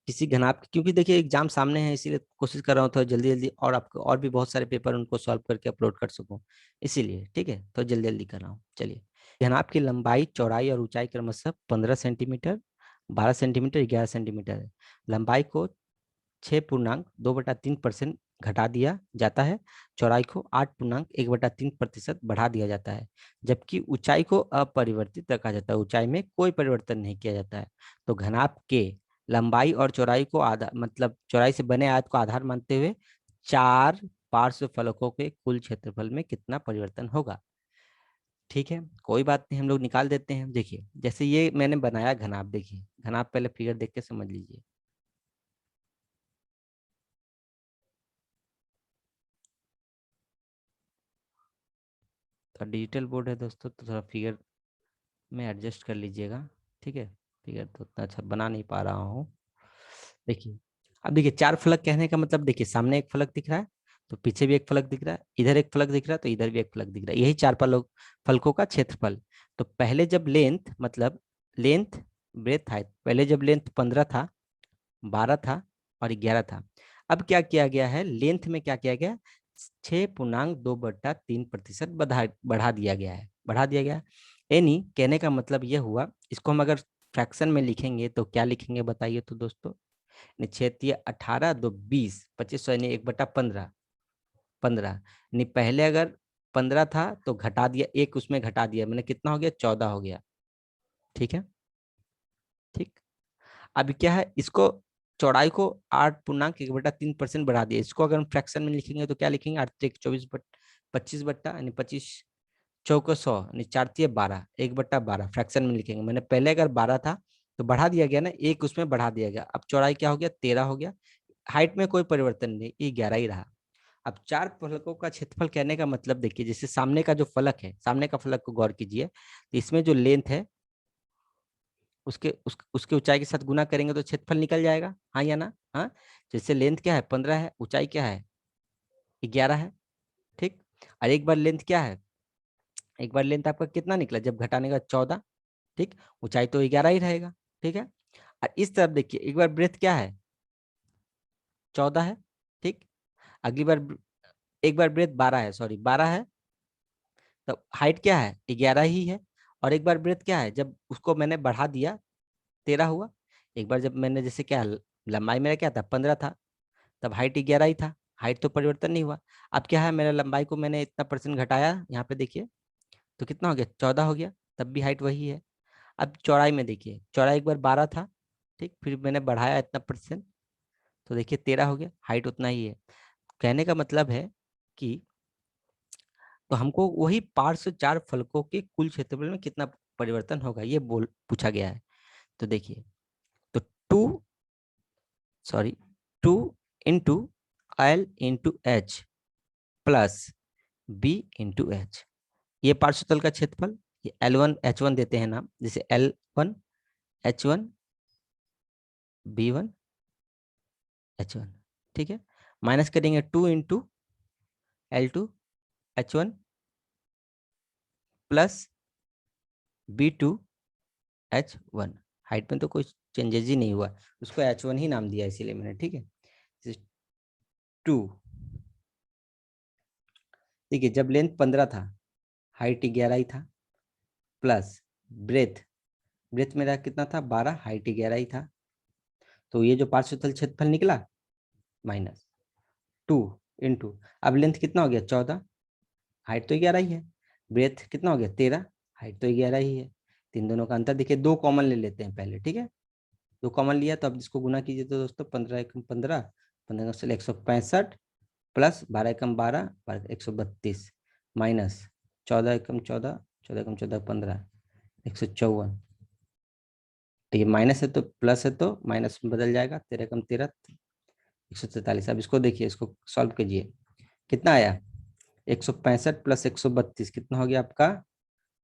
किसी घनाभ, क्योंकि देखिए एग्जाम सामने है, इसीलिए कोशिश कर रहा हूँ थोड़ा जल्दी जल्दी, और आपको और भी बहुत सारे पेपर उनको सॉल्व करके अपलोड कर सकूँ, इसीलिए, ठीक है, तो जल्दी जल्दी कर रहा हूँ। चलिए, घनाभ की लंबाई, चौड़ाई और ऊंचाई क्रमशः 15 सेंटीमीटर, 12 सेंटीमीटर, 11 सेंटीमीटर है। लंबाई को 6.2/3% घटा दिया जाता है, चौड़ाई को 8.1/3% बढ़ा दिया जाता है, जबकि ऊंचाई को अपरिवर्तित रखा जाता है, ऊंचाई में कोई परिवर्तन नहीं किया जाता है। तो घनाभ के लंबाई और चौड़ाई को आधार मतलब चौड़ाई से बने आयत को आधार मानते हुए चार पार्श्व फलकों के कुल क्षेत्रफल में कितना परिवर्तन होगा। ठीक है, कोई बात नहीं, हम लोग निकाल देते हैं। देखिए जैसे ये मैंने बनाया घनाभ, देखिए घनाभ पहले फिगर देख के समझ लीजिए। तो डिजिटल बोर्ड है दोस्तों, तो थोड़ा फिगर में एडजस्ट कर लीजिएगा। ठीक है, फिगर तो उतना अच्छा बना नहीं पा रहा हूँ। देखिए अब देखिए चार फलक कहने का मतलब, देखिए सामने एक फलक दिख रहा है तो पीछे भी एक फलक दिख रहा है, इधर एक फलक दिख रहा है तो इधर भी एक फलक दिख रहा है, यही चार फलकों का क्षेत्रफल। तो पहले जब लेंथ मतलब लेंथ ब्रेथ हाइट, पहले जब लेंथ 15 था, 12 था और 11 था, अब क्या किया गया है, लेंथ में क्या किया गया, 6.2/3% बढ़ा दिया गया है, बढ़ा दिया गया। यानी कहने का मतलब यह हुआ, इसको हम अगर फ्रैक्शन में लिखेंगे तो क्या लिखेंगे बताइए तो दोस्तों, निक्षेत्रीय 18 2 20 25 यानी 1/15, 15 यानी पहले अगर 15 था तो घटा दिया, एक उसमें घटा दिया मैंने, कितना हो गया, 14 हो गया। ठीक है, ठीक। अब क्या है, इसको चौड़ाई को 8.1/3% बढ़ा दिया, इसको अगर हम फ्रैक्शन में लिखेंगे तो क्या लिखेंगे, 8×1 = 24, 25 यानी 25 चौको 100 यानी 4×3 = 12, 1/12 फ्रैक्शन में लिखेंगे। मैंने पहले अगर 12 था तो बढ़ा दिया गया ना, एक उसमें बढ़ा दिया गया, अब चौड़ाई क्या हो गया, 13 हो गया, हाइट में कोई परिवर्तन नहीं, ये 11 ही रहा। अब चार फलकों का क्षेत्रफल कहने का मतलब, देखिए जैसे सामने का जो फलक है, सामने का फलक को गौर कीजिए, तो इसमें जो लेंथ है उसके ऊंचाई के साथ गुना करेंगे तो क्षेत्रफल निकल जाएगा, हाँ या ना, हाँ। जैसे लेंथ क्या है, 15 है, ऊंचाई क्या है, 11 है। ठीक, और एक बार लेंथ क्या है, एक बार लेंथ आपका कितना निकला जब घटाने का, 14। ठीक, ऊंचाई तो 11 ही रहेगा। ठीक है, और इस तरफ देखिए एक बार ब्रेथ क्या है, 14 है। ठीक, अगली बार एक बार ब्रेथ 12 है, सॉरी 12 है, तो हाइट क्या है, 11 ही है। और एक बार ब्रेथ क्या है, जब उसको मैंने बढ़ा दिया 13 हुआ। एक बार जब मैंने जैसे क्या, लंबाई मेरा क्या था, 15 था, तब हाइट 11 ही था, हाइट तो परिवर्तन नहीं हुआ। अब क्या है, मेरा लंबाई को मैंने इतना परसेंट घटाया, यहाँ पे देखिए तो कितना हो गया, 14 हो गया, तब भी हाइट वही है। अब चौड़ाई में देखिए, चौड़ाई एक बार 12 था, ठीक, फिर मैंने बढ़ाया इतना परसेंट, तो देखिए 13 हो गया, हाइट उतना ही है। कहने का मतलब है कि तो हमको वही पार्श्व चार फलकों के कुल क्षेत्रफल में कितना परिवर्तन होगा ये बोल पूछा गया है। तो देखिए, तो sorry 2 × L × H plus B × H, ये पार्श्वतल का क्षेत्रफल, ये L1 H1 देते हैं नाम, जैसे L1 H1 B1 H1। ठीक है, माइनस करेंगे 2 × L2 H1 plus B2 H1। Height में तो कोई चेंजेस ही नहीं हुआ, उसको H1 ही नाम दिया इसीलिए मैंने। ठीक है, 2, देखिए जब लेंथ 15 था, हाइट 11 ही था, प्लस ब्रेथ, ब्रेथ मेरा कितना था, 12, हाइट 11 ही था, तो ये जो पार्श्वतल क्षेत्रफल निकला माइनस 2 × अब लेंथ कितना हो गया, 14, हाइट तो 11 ही है, ब्रेथ कितना हो गया, 13, हाइट तो 11 ही है। तीन दोनों का अंतर देखिए, दो कॉमन ले लेते हैं पहले। ठीक है, दो कॉमन लिया तो अब इसको गुना कीजिए तो दोस्तों, 15 × 15, 15 से 165 प्लस 12 × 12, 132 माइनस 14 × 14, 14 × 14 15, 154। तो ये माइनस है तो प्लस है तो माइनस में बदल जाएगा, 13 × 13 143। अब इसको देखिए, इसको सॉल्व कीजिए, कितना आया, 165 प्लस 132 कितना हो गया आपका,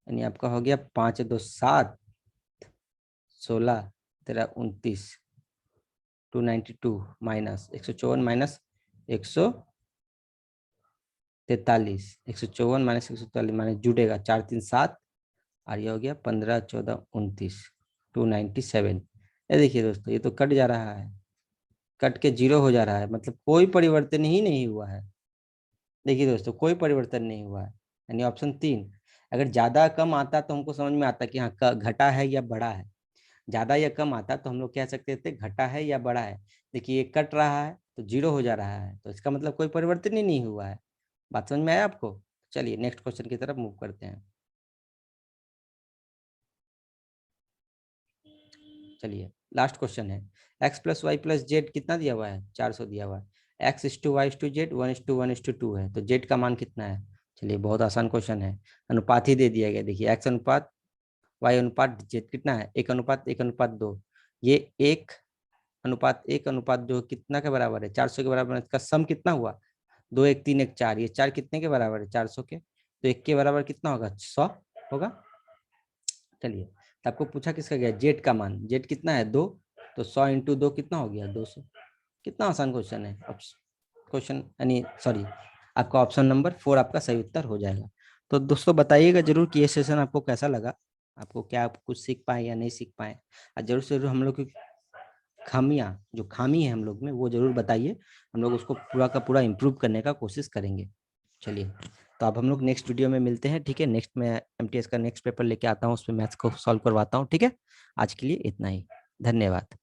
यानी आपका हो गया 5 2 7 16 13 29, 292 माइनस 154 माइनस 143, 154 माइनस 143 माइनस जुड़ेगा 4 3 7, और ये हो गया 15 14 29, 297। ये देखिए दोस्तों, ये तो कट जा रहा है, कट के जीरो हो जा रहा है, मतलब कोई परिवर्तन ही नहीं हुआ है। देखिए दोस्तों, कोई परिवर्तन नहीं हुआ है, यानी ऑप्शन 3। अगर ज्यादा कम आता तो हमको समझ में आता कि हाँ घटा है या बढ़ा है, ज्यादा या कम आता तो हम लोग कह सकते थे घटा है या बढ़ा है। देखिए ये कट रहा है तो 0 हो जा रहा है, तो इसका मतलब कोई परिवर्तन ही नहीं हुआ है। बात समझ में आया आपको? चलिए नेक्स्ट क्वेश्चन की तरफ मूव करते हैं। चलिए लास्ट क्वेश्चन है, x plus y plus z कितना दिया हुआ है? 400 दिया हुआ है। x is to y is to z 1:1:2 है, तो जेड का मान कितना है? चलिए बहुत आसान क्वेश्चन है, अनुपात ही दे दिया गया। देखिए x अनुपात वाई अनुपात जेड कितना है? 1:1:2। ये 1:1:2 कितना के बराबर है? 400 के बराबर है। इसका सम कितना हुआ? 2 1 3 1 4, ये 4 कितने के बराबर है? 400 के। तो 1 के बराबर कितना होगा? 100 होगा। चलिए, तो आपको पूछा किसका गया? जेड का मान। जेड कितना है? 2। तो 100 इंटू 2 कितना हो गया? 200। कितना आसान क्वेश्चन है। क्वेश्चन यानी सॉरी, आपका ऑप्शन नंबर 4 आपका सही उत्तर हो जाएगा। तो दोस्तों बताइएगा जरूर कि ये सेशन आपको कैसा लगा, आपको क्या आप कुछ सीख पाए या नहीं सीख पाए। और जरूर से जरूर हम लोग की खामियां, जो खामी है हम लोग में, वो जरूर बताइए। हम लोग उसको पूरा का पूरा इम्प्रूव करने का कोशिश करेंगे। चलिए, तो अब हम लोग नेक्स्ट वीडियो में मिलते हैं, ठीक है। नेक्स्ट मैं एमटीएस का नेक्स्ट पेपर लेके आता हूँ, उसमें मैथ्स को सॉल्व करवाता हूँ, ठीक है। आज के लिए इतना ही, धन्यवाद।